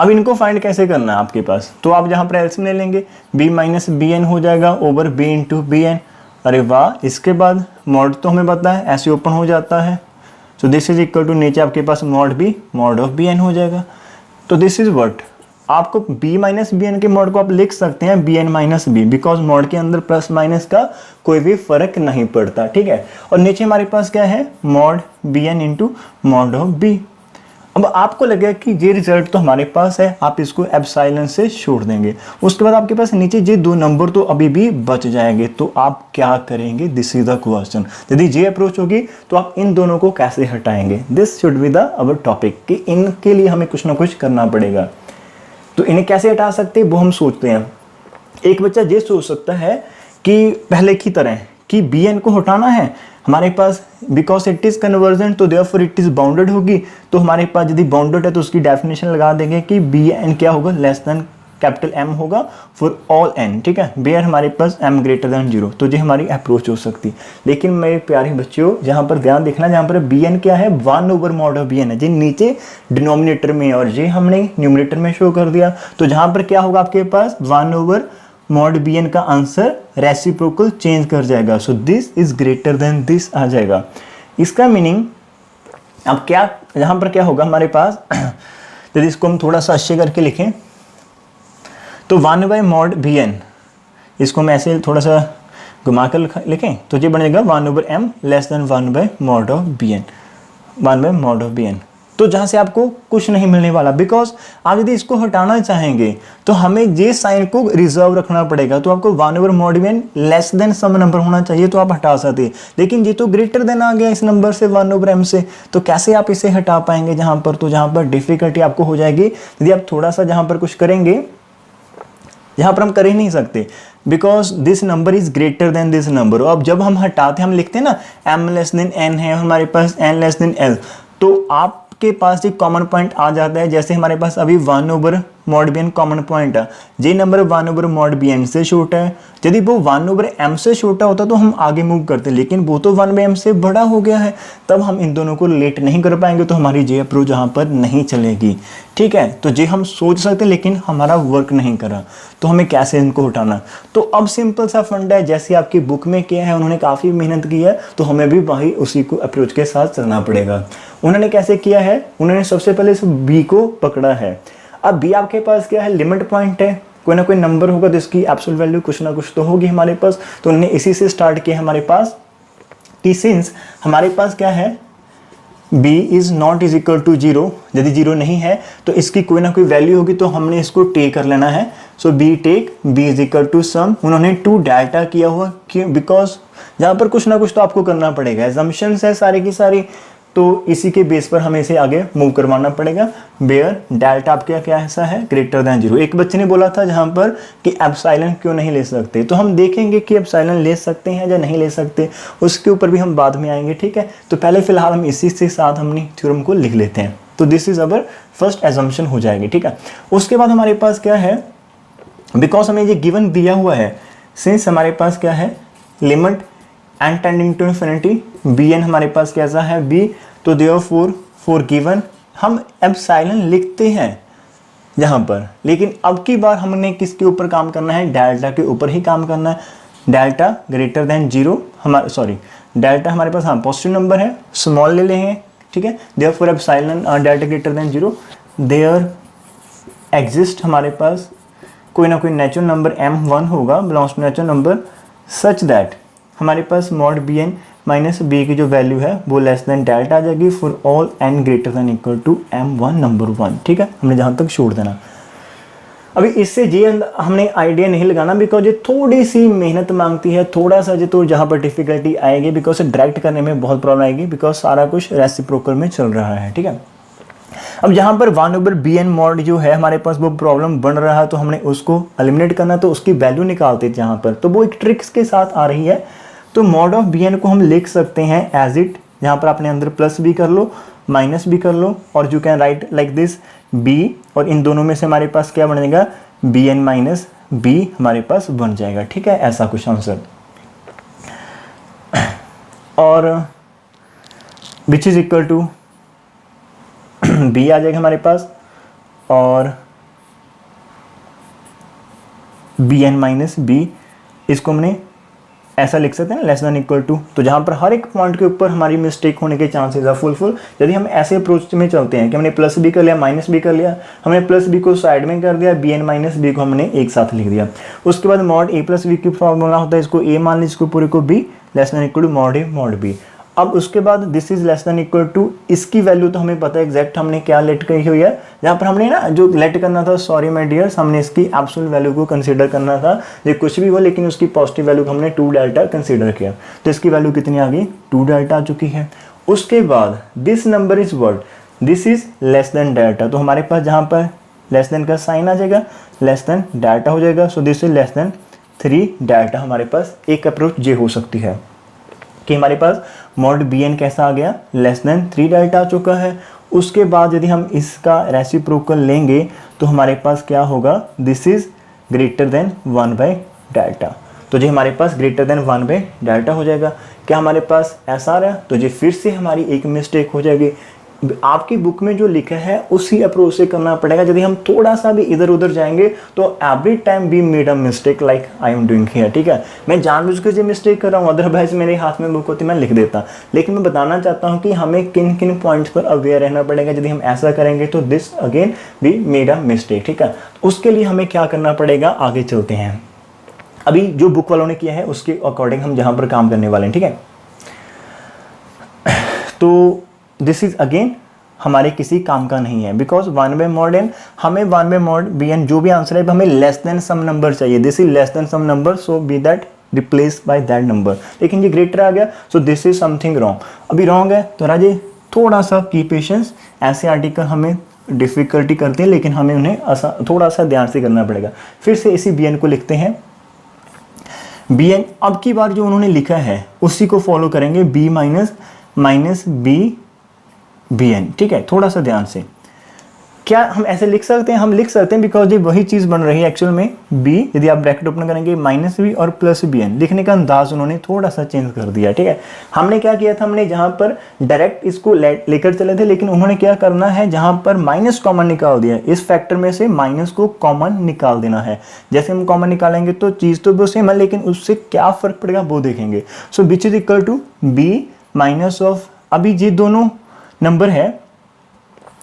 अब इनको फाइंड कैसे करना है आपके पास, तो आप जहाँ पर एलसीएम ले लेंगे b माइनस bn हो जाएगा ओवर b इंटू bn। अरे वाह, इसके बाद मॉड तो हमें पता है ऐसे ओपन हो जाता है, so this is equal to नीचे आपके पास mod b mod of bn हो जाएगा। तो दिस इज व्हाट आपको b माइनस bn के मॉड को आप लिख सकते हैं bn minus b, because mod के अंदर प्लस माइनस का कोई भी फर्क नहीं पड़ता, ठीक है। और नीचे हमारे पास क्या है mod bn into mod of b। अब आपको लगेगा कि ये रिजल्ट तो हमारे पास है, आप इसको एप्सिलॉन से छोड़ देंगे। उसके बाद आपके पास नीचे ये दो नंबर तो अभी भी बच जाएंगे, तो आप क्या करेंगे, दिस इज द क्वेश्चन। यदि ये अप्रोच होगी तो आप इन दोनों को कैसे हटाएंगे, this should be the our topic कि इनके लिए हमें कुछ ना कुछ करना पड़ेगा। तो इन्हें कैसे हटा सकते हैं वो हम सोचते हैं। एक बच्चा ये सोच सकता है कि पहले की तरह कि bn को हटाना है हमारे पास बिकॉज इट इज कन्वर्जेंट, तो देयरफॉर इट इज बाउंडेड होगी। तो हमारे पास यदि बाउंडेड है तो उसकी डेफिनेशन लगा देंगे कि bn क्या होगा लेस देन कैपिटल M होगा फॉर ऑल n, ठीक है, बेयर हमारे पास m ग्रेटर देन 0। तो ये हमारी अप्रोच हो सकती। लेकिन मेरे प्यारे बच्चों यहाँ पर ध्यान देखना, जहाँ पर bn क्या है 1/mod ऑफ bn है, जी नीचे डिनोमिनेटर में और ये हमने न्यूमरेटर में शो कर दिया। तो जहाँ पर क्या होगा आपके पास 1/mod bn का आंसर रेसिप्रोकल चेंज कर जाएगा, so this is greater than this आ जाएगा। इसका मीनिंग अब क्या यहाँ पर क्या होगा हमारे पास, यदि इसको हम थोड़ा सा अच्छे करके लिखें तो 1/mod bn, इसको हम ऐसे थोड़ा सा घुमा कर लिखें तो ये बनेगा 1/m less than 1/mod of bn, 1/mod of bn। तो जहाँ से आपको कुछ नहीं मिलने वाला, बिकॉज आप यदि इसको हटाना चाहेंगे तो हमें ये साइन को रिजर्व रखना पड़ेगा। तो आपको 1/mod bn less than some number होना चाहिए तो आप हटा सकते हैं, लेकिन ये तो ग्रेटर देन आ गया इस नंबर से 1/m से, तो कैसे आप इसे हटा पाएंगे जहाँ पर, तो जहाँ पर डिफिकल्टी आपको हो जाएगी यदि आप थोड़ा सा जहाँ पर कुछ करेंगे, यहाँ पर हम कर ही नहीं सकते because this number is greater than this number. अब जब हम हटाते हैं हम लिखते हैं ना m लेस देन n है, हमारे पास n लेस देन l, तो आपके पास एक कॉमन पॉइंट आ जाता है। जैसे हमारे पास अभी 1/mod bn कॉमन पॉइंट है, ये नंबर 1/mod bn से छोटा है। यदि वो 1/m से छोटा होता तो हम आगे मूव करते, लेकिन वो तो 1/m से बड़ा हो गया है, तब हम इन दोनों को रिलेट नहीं कर पाएंगे, तो हमारी जे अप्रोच यहाँ पर नहीं चलेगी, ठीक है। तो ये हम सोच सकते लेकिन हमारा वर्क नहीं करा, तो हमें कैसे इनको हटाना। तो अब सिंपल सा फंडा है, जैसे आपकी बुक में किया है, उन्होंने काफ़ी मेहनत की है, तो हमें भी वही उसी को अप्रोच के साथ चलना पड़ेगा। उन्होंने कैसे किया है, उन्होंने सबसे पहले इस बी को पकड़ा है। अब बी आपके पास क्या है लिमिट पॉइंट है, कोई ना कोई नंबर होगा तो इसकी एब्सोल्यूट वैल्यू कुछ ना कुछ तो होगी हमारे पास। तो उन्होंने इसी से स्टार्ट किया हमारे पास कि सिंस हमारे पास क्या है b is not is equal to 0, यदि 0 नहीं है तो इसकी कोई ना कोई वैल्यू होगी, तो हमने इसको टेक कर लेना है। So b take b is equal to sum, उन्होंने टू डाटा किया हुआ क्यों, बिकॉज जहाँ पर कुछ ना कुछ तो आपको करना पड़ेगा, एजम्पशंस है सारी की सारी, तो इसी के बेस पर हमें इसे आगे मूव करवाना पड़ेगा। बेयर डेल्टा आपका क्या ऐसा है ग्रेटर देन 0। एक बच्चे ने बोला था जहाँ पर कि एप्सिलॉन क्यों नहीं ले सकते, तो हम देखेंगे कि एप्सिलॉन ले सकते हैं या नहीं ले सकते, उसके ऊपर भी हम बाद में आएंगे, ठीक है। तो पहले फिलहाल हम इसी से साथ हमने थ्योरम को लिख लेते हैं। तो this is our first assumption हो जाएगी, ठीक है। उसके बाद हमारे पास क्या है, बिकॉज हमें ये गिवन दिया हुआ है, सिंस हमारे पास क्या है limit n tending to infinity bn हमारे पास कैसा है b, तो देयरफॉर फॉर गिवन हम एप्सिलॉन लिखते हैं, यहाँ पर। लेकिन अब की बार हमने किसके ऊपर काम करना है, डेल्टा के ऊपर ही काम करना है। डेल्टा ग्रेटर देन 0 डेल्टा हमारे पास हाँ पॉजिटिव नंबर है, स्मॉल ले लेंगे, ठीक है। Therefore epsilon delta greater than 0 there exist हमारे पास कोई ना कोई नेचुरल नंबर m1 होगा belongs to natural number such that हमारे पास मॉड bn माइनस बी की जो वैल्यू है वो लेस देन डेल्टा आ जाएगी for all n greater than equal to m1 number 1, ठीक है। हमने जहाँ तक छोड़ देना। अभी इससे ये हमने आइडिया नहीं लगाना बिकॉज ये थोड़ी सी मेहनत मांगती है, थोड़ा सा जो तो जहाँ पर डिफिकल्टी आएगी बिकॉज डायरेक्ट करने में बहुत प्रॉब्लम आएगी बिकॉज सारा कुछ रेसिप्रोकल में चल रहा है, ठीक है। अब जहाँ पर 1/bn मॉड जो है हमारे पास वो प्रॉब्लम बन रहा है तो हमने उसको एलिमिनेट करना, तो उसकी वैल्यू निकालते हैं जहाँ पर, तो वो एक ट्रिक्स के साथ आ रही है। तो मॉड ऑफ bn को हम लिख सकते हैं एज इट, जहाँ पर आपने अंदर प्लस भी कर लो माइनस भी कर लो और you can write like this b, और इन दोनों में से हमारे पास क्या बनेगा bn माइनस b हमारे पास बन जाएगा, ठीक है। ऐसा कुछ आंसर और which is equal to b आ जाएगा हमारे पास और bn माइनस b, इसको हमने ऐसा लिख सकते हैं ना लेस देन इक्वल टू। तो जहाँ पर हर एक पॉइंट के ऊपर हमारी मिस्टेक होने के चांसेस है फुल यदि हम ऐसे अप्रोच में चलते हैं कि हमने प्लस बी कर लिया माइनस बी कर लिया, हमने प्लस बी को साइड में कर दिया, bn माइनस बी को हमने एक साथ लिख दिया। उसके बाद मॉड a प्लस बी की फॉर्मूला होता है, इसको a मान लीजिए, इसको पूरे को b less than equal to mod a mod b। अब उसके बाद this is less than equal to, इसकी वैल्यू तो हमें पता है एग्जैक्ट हमने क्या लेट करी हुई है, जहाँ पर हमने ना जो लेट करना था सॉरी माय डियर्स हमने इसकी एब्सोल्यूट वैल्यू को कंसीडर करना था, ये कुछ भी हो लेकिन उसकी पॉजिटिव वैल्यू को हमने 2 डेल्टा कंसीडर किया, तो इसकी वैल्यू कितनी आ गई 2 डेल्टा आ चुकी है। उसके बाद this number is what, this is less than delta, तो हमारे पास जहाँ पर लेस देन का साइन आ जाएगा लेस देन डेल्टा हो जाएगा, so this is less then 3 delta. हमारे पास एक अप्रोच ये हो सकती है कि हमारे पास मॉड bn कैसा आ गया लेस देन 3 डेल्टा आ चुका है। उसके बाद यदि हम इसका रेसिप्रोकल लेंगे तो हमारे पास क्या होगा, दिस इज ग्रेटर देन 1/डेल्टा, तो ये हमारे पास ग्रेटर देन 1/डेल्टा हो जाएगा। क्या हमारे पास ऐसा आ रहा है, तो ये फिर से हमारी एक मिस्टेक हो जाएगी। आपकी बुक में जो लिखा है उसी अप्रोच से करना पड़ेगा, यदि हम थोड़ा सा भी इधर उधर जाएंगे तो every time we made a mistake like I am doing here, ठीक है। मैं जानबूझकर जो मिस्टेक कर रहा हूँ, अदरवाइज मेरे हाथ में बुक होती मैं लिख देता, लेकिन मैं बताना चाहता हूँ कि हमें किन किन पॉइंट्स पर अवेयर रहना पड़ेगा। यदि हम ऐसा करेंगे तो this again we made a mistake, ठीक है। उसके लिए हमें क्या करना पड़ेगा, आगे चलते हैं। अभी जो बुक वालों ने किया है उसके अकॉर्डिंग हम जहाँ पर काम करने वाले हैं, ठीक है। तो दिस इज अगेन हमारे किसी काम का नहीं है बिकॉज 1/mod n, हमें 1/mod bn जो भी आंसर है हमें लेस देन सम नंबर चाहिए, this is less than some number, so b that replace by that number, लेकिन ये ग्रेटर आ गया, so this is something wrong. अभी रॉन्ग है तो राजे थोड़ा सा की पेशेंस, ऐसे आर्टिकल हमें डिफिकल्टी करते हैं लेकिन हमें उन्हें थोड़ा सा ध्यान से करना पड़ेगा। फिर से इसी bn को लिखते हैं, bn अब की बार जो उन्होंने लिखा है उसी को फॉलो करेंगे, b माइनस b bn, ठीक है। थोड़ा सा ध्यान से, क्या हम ऐसे लिख सकते हैं, हम लिख सकते हैं बिकॉज ये वही चीज़ बन रही है एक्चुअल में। b यदि आप ब्रैकेट ओपन करेंगे माइनस b और प्लस bn, लिखने का अंदाज उन्होंने थोड़ा सा चेंज कर दिया, ठीक है। हमने क्या किया था, हमने जहाँ पर डायरेक्ट इसको लेकर चले थे, लेकिन उन्होंने क्या करना है, जहाँ पर माइनस कॉमन निकाल दिया, इस फैक्टर में से माइनस को कॉमन निकाल देना है। जैसे हम कॉमन निकालेंगे तो चीज़ तो वो सेम है लेकिन उससे क्या फ़र्क पड़ेगा वो देखेंगे। So which is equal to b minus of, अभी ये दोनों नंबर है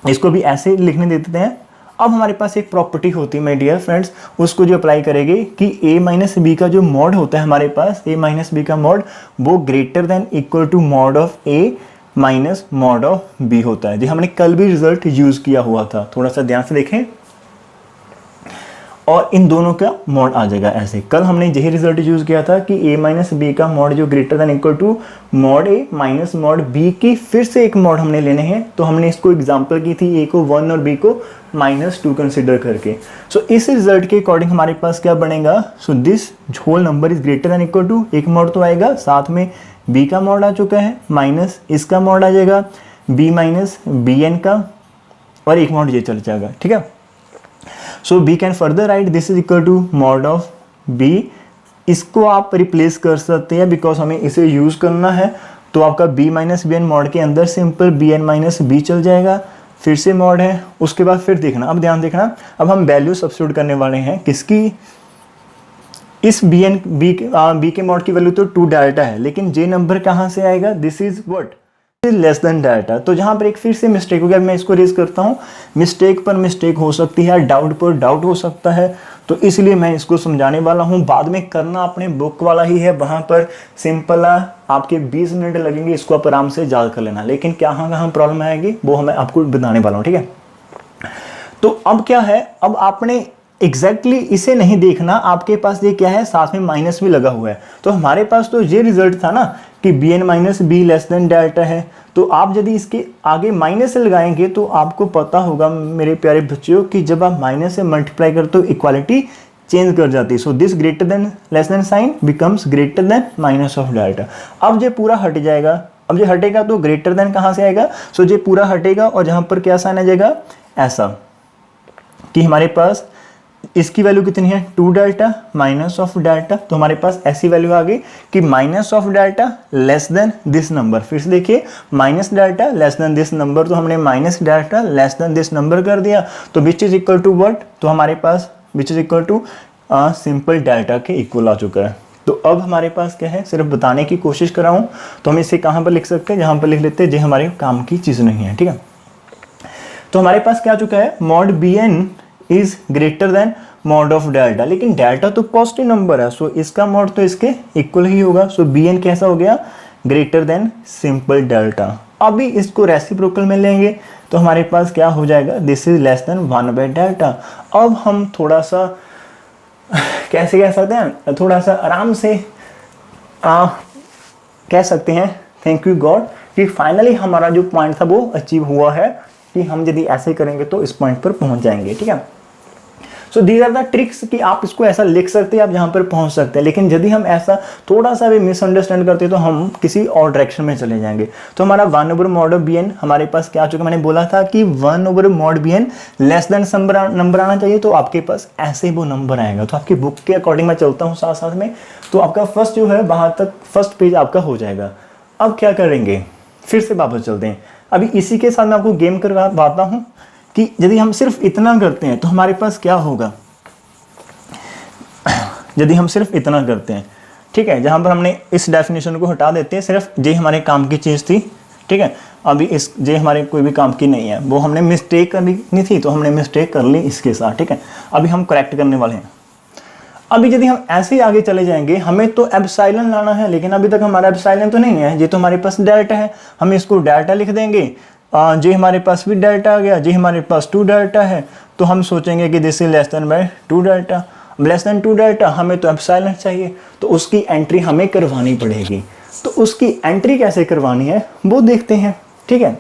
इसको भी ऐसे लिखने देते हैं। अब हमारे पास एक प्रॉपर्टी होती है माय डियर फ्रेंड्स, उसको जो अप्लाई करेंगे कि a माइनस बी का जो मॉड होता है हमारे पास, a माइनस बी का मॉड वो greater than equal to mod of a minus mod of b होता है। जी हमने कल भी रिजल्ट यूज किया हुआ था, थोड़ा सा ध्यान से देखें, और इन दोनों का मॉड आ जाएगा ऐसे। कल हमने यही रिजल्ट यूज किया था कि a माइनस बी का मॉड जो greater than equal to mod a minus mod b की फिर से एक मॉड हमने लेने हैं, तो हमने इसको एग्जांपल की थी, a को 1 और b को -2 कंसिडर करके। सो इस रिजल्ट के अकॉर्डिंग हमारे पास क्या बनेगा, so this whole number is greater than equal to, एक मॉड तो आएगा, साथ में b का मॉड आ चुका है माइनस इसका मॉड आ जाएगा b माइनस bn का, और एक मॉड ये चल जाएगा, ठीक है। So b can further write this is equal to mod of b, इसको आप रिप्लेस कर सकते हैं बिकॉज हमें इसे यूज करना है, तो आपका b माइनस bn मॉड के अंदर सिंपल bn माइनस b चल जाएगा। फिर से मॉड है, उसके बाद फिर देखना, अब ध्यान देखना, अब हम वैल्यू सब्स्टिट्यूट करने वाले हैं किसकी, इस बी के मॉड की वैल्यू तो 2 डेल्टा है, लेकिन जे नंबर कहाँ से आएगा, this is what, less than delta. तो जहां पर एक फिर से मिस्टेक हो गया, मैं इसको रेज करता हूं, मिस्टेक पर मिस्टेक हो सकती है, डाउट पर डाउट हो सकता है, तो इसलिए मैं इसको समझाने वाला हूं, बाद में करना अपने बुक वाला ही है, वहां पर सिंपल आपके 20 मिनट लगेंगे, इसको आप आराम से याद कर लेना, लेकिन कहाँ प्रॉब्लम आएगी वो मैं आपको बताने वाला हूँ, ठीक है। तो अब क्या है, अब आपने एग्जैक्टली इसे नहीं देखना, आपके पास ये क्या है, साथ में माइनस भी लगा हुआ है, तो हमारे पास तो ये रिजल्ट था ना कि B N minus B less than delta है, तो आप यदि इसके आगे माइनस लगाएंगे तो आपको पता होगा मेरे प्यारे बच्चों कि जब आप माइनस से मल्टीप्लाई करते हो इक्वालिटी चेंज कर जाती है, so this greater than less than sign becomes greater than minus of delta. अब ये पूरा हट जाएगा, अब ये हटेगा तो ग्रेटर देन कहाँ से आएगा, सो ये पूरा हटेगा और जहाँ पर क्या साइन आ जाएगा, ऐसा कि हमारे पास इसकी वैल्यू कितनी है, 2 डेल्टा माइनस ऑफ डेल्टा, तो हमारे पास ऐसी वैल्यू आ गई कि minus of delta less than this number. फिर से देखिए, minus delta less than this number, तो हमने minus delta less than this number कर दिया, तो which is equal to what, तो हमारे पास which is equal to simple delta के इक्वल आ चुका है। तो अब हमारे पास क्या है, सिर्फ बताने की कोशिश कर रहा हूँ, तो हम इसे कहाँ पर लिख सकते हैं, जहाँ पर लिख लेते हैं, जो हमारे काम की चीज़ नहीं है, ठीक है। तो हमारे पास क्या आ चुका है, mod B N is greater than mod of delta, लेकिन डेल्टा तो पॉजिटिव नंबर है, सो इसका मॉड तो इसके इक्वल ही होगा, सो बी एन कैसा हो गया, ग्रेटर देन सिंपल डेल्टा। अभी इसको रेसिप्रोकल में लेंगे तो हमारे पास क्या हो जाएगा, दिस इज लेस देन 1/डेल्टा। अब हम थोड़ा सा कैसे कह सकते हैं, थोड़ा सा आराम से कह सकते हैं थैंक यू गॉड कि फाइनली हमारा जो पॉइंट था वो अचीव हुआ है, कि हम यदि ऐसे करेंगे तो इस पॉइंट पर पहुंच जाएंगे, ठीक है। So these are the tricks कि आप इसको ऐसा लिख सकते हैं, आप यहाँ पर पहुँच सकते हैं, लेकिन यदि हम ऐसा थोड़ा सा भी मिसअंडरस्टैंड करते हैं तो हम किसी और डायरेक्शन में चले जाएंगे। तो हमारा 1/mod ऑफ बी एन हमारे पास क्या आ चुका, मैंने बोला था कि 1/mod B N less than number आना चाहिए, तो आपके पास ऐसे वो नंबर आएगा। तो आपकी बुक के अकॉर्डिंग मैं चलता हूँ साथ साथ में, तो आपका फर्स्ट जो है वहाँ तक फर्स्ट पेज आपका हो जाएगा। अब क्या करेंगे, फिर से वापस चलते हैं, अभी इसी के साथ मैं आपको गेम करवाता हूँ कि यदि हम सिर्फ इतना करते हैं तो हमारे पास क्या होगा, यदि हम सिर्फ इतना करते हैं, ठीक है, जहां पर हमने इस डेफिनेशन को हटा देते हैं, सिर्फ जे हमारे काम की चीज़ थी, ठीक है। अभी इस जे हमारे कोई भी काम की नहीं है, वो हमने मिस्टेक करनी थी तो हमने मिस्टेक कर ली इसके साथ, ठीक है। अभी हम करेक्ट करने वाले हैं। अभी यदि हम ऐसे ही आगे चले जाएंगे, हमें तो एप्सिलॉन लाना है, लेकिन अभी तक हमारा एप्सिलॉन तो नहीं है, ये तो हमारे पास डेल्टा है, हम इसको डेल्टा लिख देंगे, जे हमारे पास भी डेल्टा आ गया, जे हमारे पास 2 डेल्टा है, तो हम सोचेंगे कि this is less than by 2 delta, less than 2 delta, हमें तो एप्सिलॉन चाहिए, तो उसकी एंट्री हमें करवानी पड़ेगी। तो उसकी एंट्री कैसे करवानी है वो देखते हैं, ठीक है।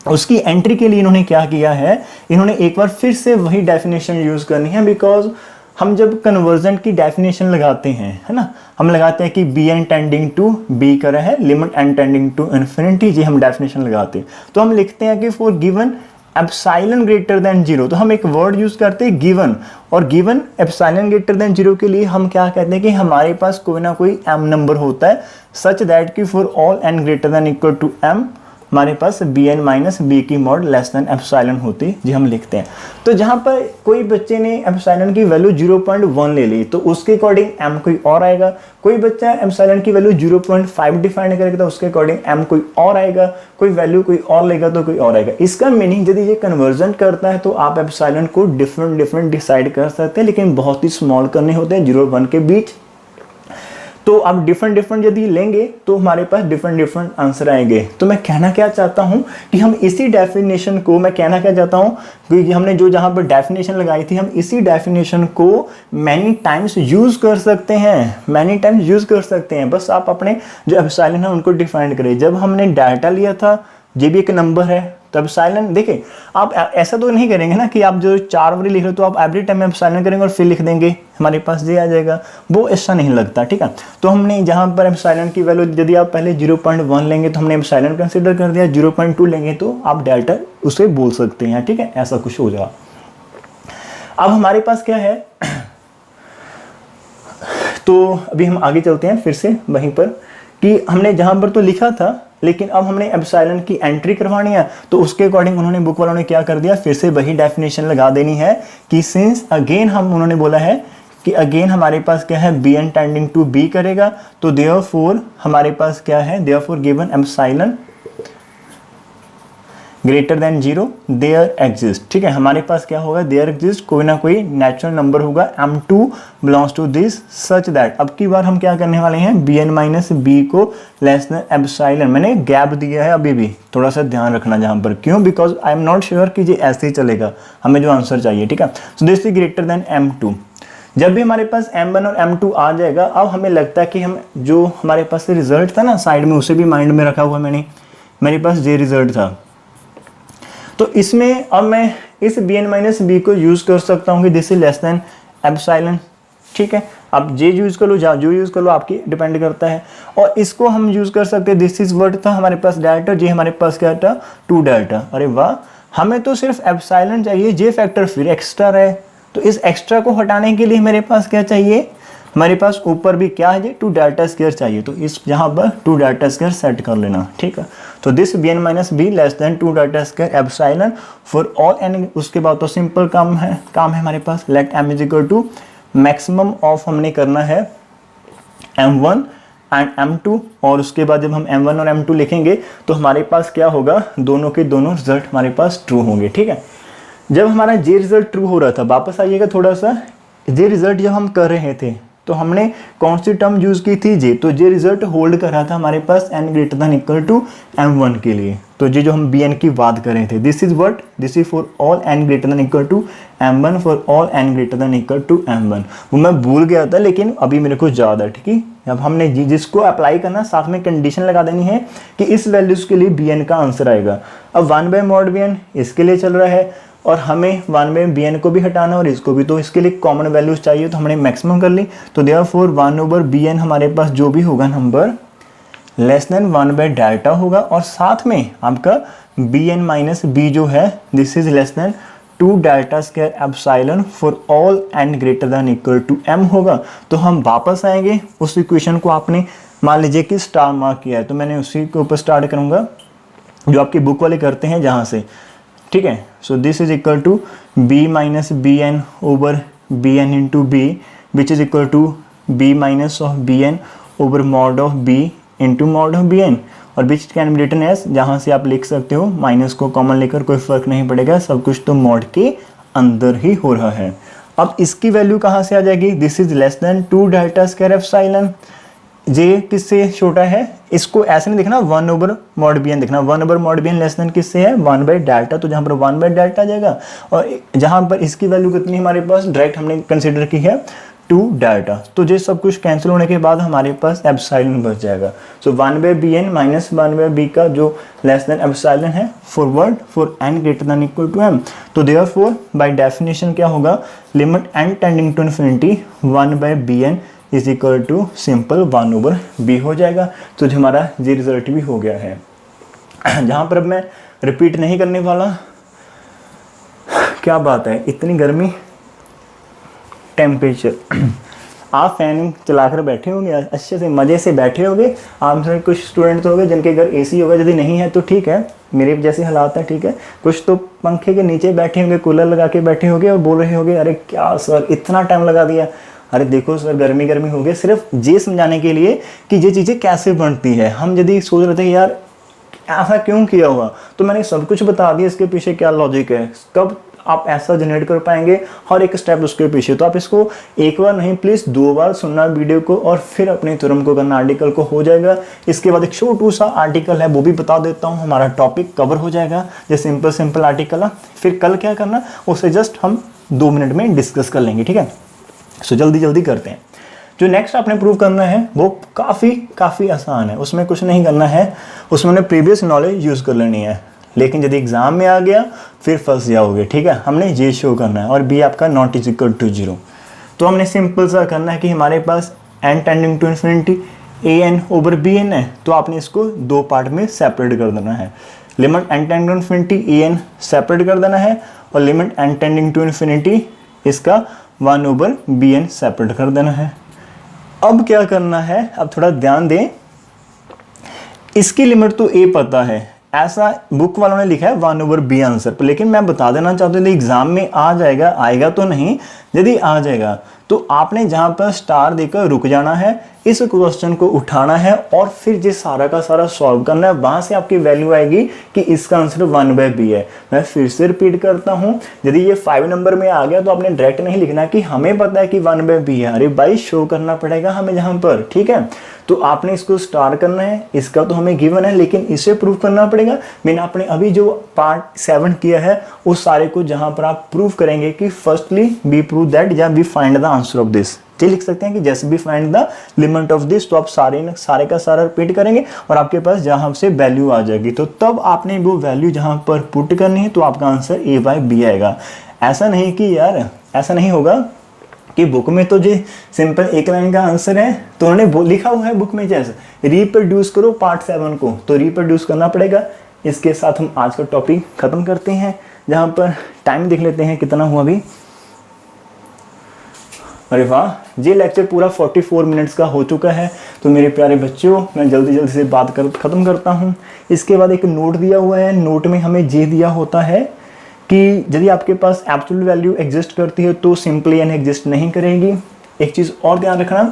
उसकी एंट्री के लिए इन्होंने क्या किया है, इन्होंने एक बार फिर से वही डेफिनेशन यूज करनी है, बिकॉज हम जब कन्वर्जन की डेफिनेशन लगाते हैं, है ना, हम लगाते हैं कि B N tending to b कर रहा है, limit n tending to infinity, जी हम डेफिनेशन लगाते हैं, तो हम लिखते हैं कि for given epsilon greater than 0, तो हम एक वर्ड यूज करते हैं गिवन, और गिवन एप्सिलॉन ग्रेटर देन 0 के लिए हम क्या कहते हैं कि हमारे पास कोई ना कोई m नंबर होता है, सच दैट कि for all n greater than equal to m हमारे पास बी एन माइनस बी की मॉड लेस देन एप्सिलॉन होती, जी हम लिखते हैं। तो जहाँ पर कोई बच्चे ने एप्सिलॉन की वैल्यू 0.1 ले ली तो उसके अकॉर्डिंग m कोई और आएगा, कोई बच्चा एप्सिलॉन की वैल्यू 0.5 डिफाइन करेगा तो उसके अकॉर्डिंग m कोई और आएगा, कोई वैल्यू कोई और लेगा तो कोई और आएगा। इसका मीनिंग यदि ये कन्वर्जन करता है तो आप एप्सिलॉन को डिफरेंट डिसाइड कर सकते हैं, लेकिन बहुत ही स्मॉल करने होते हैं 0 और 1 के बीच। तो आप डिफरेंट यदि लेंगे तो हमारे पास डिफरेंट आंसर आएंगे। तो मैं कहना क्या चाहता हूं कि हम इसी डेफिनेशन को, मैं कहना क्या चाहता हूं क्योंकि हमने जो जहां पर डेफिनेशन लगाई थी, हम इसी डेफिनेशन को मैनी टाइम्स यूज कर सकते हैं, मैनी टाइम्स यूज कर सकते हैं। बस आप अपने जो एप्सिलॉन है उनको डिफाइन करें। जब हमने डेल्टा लिया था, ये भी एक नंबर है, तो एप्सिलॉन देखिए, आप ऐसा तो नहीं करेंगे ना कि आप जो 4 बार लिख रहे हो तो आप एवरी टाइम एप्सिलॉन करेंगे और फिर लिख देंगे हमारे पास ये आ जाएगा, वो ऐसा नहीं लगता, ठीक है। तो हमने जहाँ पर एप्सिलॉन की वैल्यू यदि आप पहले 0.1 लेंगे तो हमने एप्सिलॉन कंसीडर कर दिया, 0.2 लेंगे तो आप डेल्टा उसे बोल सकते हैं, ठीक है, ऐसा कुछ हो जाएगा। अब हमारे पास क्या है, तो अभी हम आगे चलते हैं फिर से वहीं पर कि हमने जहाँ पर तो लिखा था लेकिन अब हमने एप्सिलॉन की एंट्री करवानी है, तो उसके अकॉर्डिंग उन्होंने बुक वालों ने क्या कर दिया, फिर से वही डेफिनेशन लगा देनी है कि सिंस अगेन हम उन्होंने बोला है कि अगेन हमारे पास क्या है, B N tending to B करेगा, तो देयरफॉर हमारे पास क्या है, therefore given epsilon greater than 0 there exist. ठीक है, हमारे पास क्या होगा, देयर एग्जिस्ट कोई ना कोई नेचुरल नंबर होगा m2 belongs to this such that. अब की बार हम क्या करने वाले हैं, bn माइनस बी को लेस देन एप्सिलॉन, मैंने गैप दिया है अभी भी, थोड़ा सा ध्यान रखना जहां पर, क्यों, because I am not sure कि ये ऐसे ही चलेगा, हमें जो आंसर चाहिए। ठीक है, so this is greater then m2। जब भी हमारे पास m1 और m2 आ जाएगा, अब हमें लगता है कि हम जो हमारे पास रिजल्ट था ना साइड में, उसे भी माइंड में रखा हुआ मैंने, मेरे पास ये रिजल्ट था, तो इसमें अब मैं इस bn माइनस बी को यूज़ कर सकता हूँ कि this is less than epsilon. ठीक है, अब जे यूज़ कर लो, जो यूज़ कर लो, आपकी डिपेंड करता है। और इसको हम यूज़ कर सकते हैं, दिस इज वर्ड था हमारे पास डेल्टा, जे हमारे पास क्या था 2 डेल्टा। अरे वाह, हमें तो सिर्फ एप्सिलॉन चाहिए, जे फैक्टर फिर एक्स्ट्रा रहे, तो इस एक्स्ट्रा को हटाने के लिए मेरे पास क्या चाहिए, हमारे पास ऊपर भी क्या है, 2 डेल्टा स्क्वायर चाहिए, तो इस यहाँ पर 2 डेल्टा स्क्वायर सेट कर लेना। ठीक है, तो this bn minus B less than 2 delta square epsilon for all n. उसके बाद तो सिंपल काम है हमारे पास, let m is equal to maximum of हमने करना है m1 एंड m2, और उसके बाद जब हम m1 और m2 लिखेंगे तो हमारे पास क्या होगा, दोनों के दोनों रिजल्ट हमारे पास ट्रू होंगे। ठीक है, जब हमारा जे रिजल्ट ट्रू हो रहा था, वापस आइएगा थोड़ा सा, जे रिजल्ट जब हम कर रहे थे तो हमने कौन सी टर्म यूज की थी, जे, तो जे रिजल्ट होल्ड कर रहा था हमारे पास n greater than equal to m1 के लिए, तो जे जो हम bn की बात कर रहे थे, this is what, this is for all n greater than equal to m1 for all n greater than equal to m1। वो मैं भूल गया था लेकिन अभी मेरे को याद है। ठीक है, अब हमने जिसको अप्लाई करना, साथ में कंडीशन लगा देनी है कि इस वैल्यूज के लिए bn का आंसर आएगा। अब 1 बाय मॉड bn इसके लिए चल रहा है, और हमें 1 बाय bn को भी हटाना और इसको भी, तो इसके लिए कॉमन वैल्यूज चाहिए, तो हमने मैक्सिमम कर ली, तो देयरफॉर 1 ओवर bn हमारे पास जो भी होगा number less than 1 by delta होगा, और साथ में आपका bn माइनस बी जो है this is less than 2 delta square epsilon for all n greater than equal to m होगा। तो हम वापस आएंगे उस इक्वेशन को, आपने मान लीजिए कि स्टार मार्क किया है, तो मैंने उसी के ऊपर स्टार्ट करूँगा जो आपकी बुक वाले करते हैं जहाँ से। ठीक है, so this is equal to b minus b n over b n into b, which is equal to b minus of b n over mod of b into mod of b n, और which can be written as, जहाँ से आप लिख सकते हो minus को common लेकर, कोई फर्क नहीं पड़ेगा, सब कुछ तो मॉड के अंदर ही हो रहा है। अब इसकी वैल्यू कहाँ से आ जाएगी, this is less than 2 delta square epsilon, जे किससे छोटा है, इसको ऐसे नहीं देखना 1 ओवर मॉड bn देखना, 1 over mod bn less than किससे है, 1 बाय डेल्टा, तो जहाँ पर 1 बाय डेल्टा आ जाएगा, और जहाँ पर इसकी वैल्यू कितनी हमारे पास डायरेक्ट हमने कंसीडर की है 2 डेल्टा, तो ये सब कुछ कैंसिल होने के बाद हमारे पास एप्सिलॉन बच जाएगा। So 1 by bn minus 1 by b का जो लेस देन एप्सिलॉन है forward for n greater than equal to m, तो देयरफॉर बाय डेफिनेशन क्या होगा, limit n tending to infinity 1 by bn is equal to simple 1 over b हो जाएगा। तो जो हमारा ये रिजल्ट भी हो गया है, जहाँ पर अब मैं रिपीट नहीं करने वाला। क्या बात है, इतनी गर्मी, टेम्परेचर, आप फैन चलाकर बैठे होंगे, अच्छे से मज़े से बैठे होंगे। आप में कुछ स्टूडेंट तो होंगे जिनके घर एसी होगा, यदि नहीं है तो ठीक है, मेरे जैसे हालात है, ठीक है। कुछ तो पंखे के नीचे बैठे होंगे, कूलर लगा के बैठे होंगे और बोल रहे होंगे अरे क्या सर इतना टाइम लगा दिया। अरे देखो सर, गर्मी गर्मी हो गई, सिर्फ ये समझाने के लिए कि ये चीज़ें कैसे बनती है। हम यदि सोच रहे थे यार ऐसा क्यों किया हुआ, तो मैंने सब कुछ बता दिया इसके पीछे क्या लॉजिक है, कब आप ऐसा जनरेट कर पाएंगे, हर एक स्टेप उसके पीछे। तो आप इसको एक बार नहीं प्लीज़ 2 बार सुनना वीडियो को, और फिर अपने तुरंत को करना, आर्टिकल को हो जाएगा। इसके बाद एक छोटू सा आर्टिकल है, वो भी बता देता हूँ, हमारा टॉपिक कवर हो जाएगा। ये सिंपल आर्टिकल है। फिर कल क्या करना, उसे जस्ट हम 2 मिनट में डिस्कस कर लेंगे, ठीक है। सो जल्दी करते हैं। जो नेक्स्ट आपने प्रूव करना है वो काफ़ी आसान है, उसमें कुछ नहीं करना है, उसमें हमने प्रीवियस नॉलेज यूज़ कर लेनी है। लेकिन यदि एग्जाम में आ गया फिर फंस जाओगे, ठीक है। हमने ये शो करना है और बी आपका नॉट इज इक्वल टू 0। तो हमने सिंपल सा करना है कि हमारे पास n tending to infinity an over bn है, तो आपने इसको 2 पार्ट में सेपरेट कर देना है। Limit n tending to infinity an separate कर देना है, और limit n tending to infinity इसका 1 ओवर bn सेपरेट कर देना है। अब क्या करना है, अब थोड़ा ध्यान दें, इसकी लिमिट तो ए पता है, ऐसा बुक वालों ने लिखा है 1/b आंसर पर, लेकिन मैं बता देना चाहता हूँ एग्जाम में आ जाएगा, आएगा तो नहीं, यदि आ जाएगा तो आपने जहां पर स्टार देकर रुक जाना है, इस क्वेश्चन को उठाना है और फिर ये सारा का सारा सॉल्व करना है, वहां से आपकी वैल्यू आएगी कि इसका आंसर 1/b है। मैं फिर से रिपीट करता हूं, यदि ये 5 नंबर में आ गया तो आपने डायरेक्ट नहीं लिखना कि हमें पता है कि 1/b है, अरे भाई शो करना पड़ेगा हमें जहां पर, ठीक है। तो आपने इसको स्टार करना है, इसका तो हमें गिवन है लेकिन इसे प्रूव करना पड़ेगा। मैंने आपने अभी जो पार्ट 7 किया है उस सारे को जहां पर आप प्रूव करेंगे कि फर्स्टली वी प्रूव दैट या we find the answer of this, ये लिख सकते हैं कि जैसे भी find the limit of this, तो आप सारे का सारा रिपीट करेंगे और आपके पास जहां से वैल्यू आ जाएगी तो तब आपने वो वैल्यू जहां पर पुट करनी है तो आपका आंसर a/b आएगा। ऐसा नहीं कि यार, ऐसा नहीं होगा कि बुक में तो जो सिंपल एक लाइन का आंसर है तो उन्होंने लिखा हुआ है बुक में जैसे रिप्रोड्यूस करो पार्ट 7 को, तो रिप्रोड्यूस करना पड़ेगा। इसके साथ हम आज का टॉपिक खत्म करते हैं, जहां पर टाइम देख लेते हैं कितना हुआ अभी। अरे वाह, ये लेक्चर पूरा 44 मिनट्स का हो चुका है। तो मेरे प्यारे बच्चों, मैं जल्दी से बात खत्म करता हूँ। इसके बाद एक नोट दिया हुआ है, नोट में हमें ये दिया होता है कि यदि आपके पास एब्सोल्यूट वैल्यू एग्जिस्ट करती है तो सिंपली एन एग्जिस्ट नहीं करेगी। एक चीज़ और ध्यान रखना,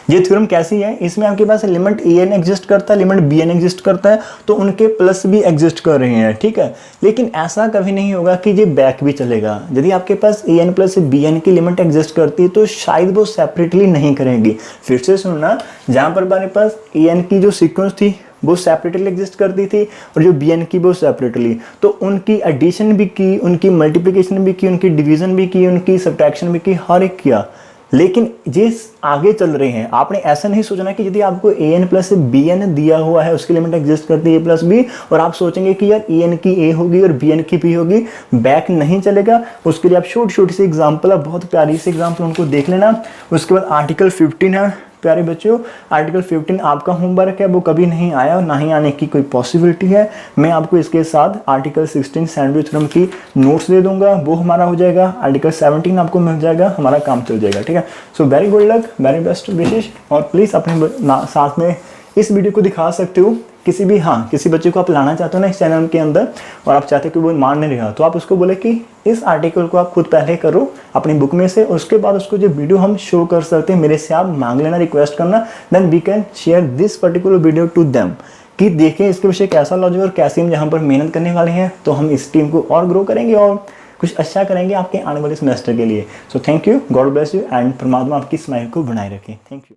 ये थ्योरम कैसी है, इसमें आपके पास लिमिट एन एग्जिस्ट करता है, लिमिट बी एन एग्जिस्ट करता है, तो उनके प्लस भी एग्जिस्ट कर रहे हैं, ठीक है। लेकिन ऐसा कभी नहीं होगा कि ये बैक भी चलेगा। यदि आपके पास A N plus B N की लिमिट एग्जिस्ट करती है तो शायद वो सेपरेटली नहीं करेंगी। फिर से सुनना, जहाँ पर हमारे पास ए एन की जो सीक्वेंस थी वो सेपरेटली एग्जिस्ट करती थी और जो बी एन की वो सेपरेटली, तो उनकी एडिशन भी की, उनकी मल्टीप्लिकेशन भी की, उनकी डिवीजन भी की, उनकी सब्ट्रैक्शन भी की, हर एक किया। लेकिन ये आगे चल रहे हैं, आपने ऐसा नहीं सोचना कि यदि आपको A N plus B N दिया हुआ है, उसकी लिमिट एग्जिस्ट करती है ए प्लस बी, और आप सोचेंगे कि यार ए एन की ए होगी और बी एन की बी होगी, बैक नहीं चलेगा। उसके लिए आप छोटी सी एग्जाम्पल है, बहुत प्यारी सी एग्जाम्पल उनको देख लेना। उसके बाद आर्टिकल 15 है प्यारे बच्चों, आर्टिकल 15 आपका होमवर्क है, वो कभी नहीं आया और ना ही आने की कोई पॉसिबिलिटी है। मैं आपको इसके साथ आर्टिकल 16 सैंडविच थ्योरम की नोट्स दे दूंगा, वो हमारा हो जाएगा। आर्टिकल 17 आपको मिल जाएगा, हमारा काम चल जाएगा, ठीक है। So very good luck, very best wishes. और प्लीज़ अपने साथ में इस वीडियो को दिखा सकते हो किसी भी, हाँ किसी बच्चे को आप लाना चाहते हो ना इस चैनल के अंदर और आप चाहते हो कि वो मान नहीं रहा, तो आप उसको बोले कि इस आर्टिकल को आप खुद पहले करो अपनी बुक में से, उसके बाद उसको जो वीडियो हम शो कर सकते हैं मेरे से आप मांग लेना, रिक्वेस्ट करना, then we can share this particular video to them कि देखें इसके विषय कैसा लॉजिक और कैसे हम यहाँ पर मेहनत करने वाले हैं। तो हम इस टीम को और ग्रो करेंगे और कुछ अच्छा करेंगे आपके आने वाले सेमेस्टर के लिए। So thank you, God bless you and परमात्मा आपकी स्माइल को बनाए रखें। Thank you.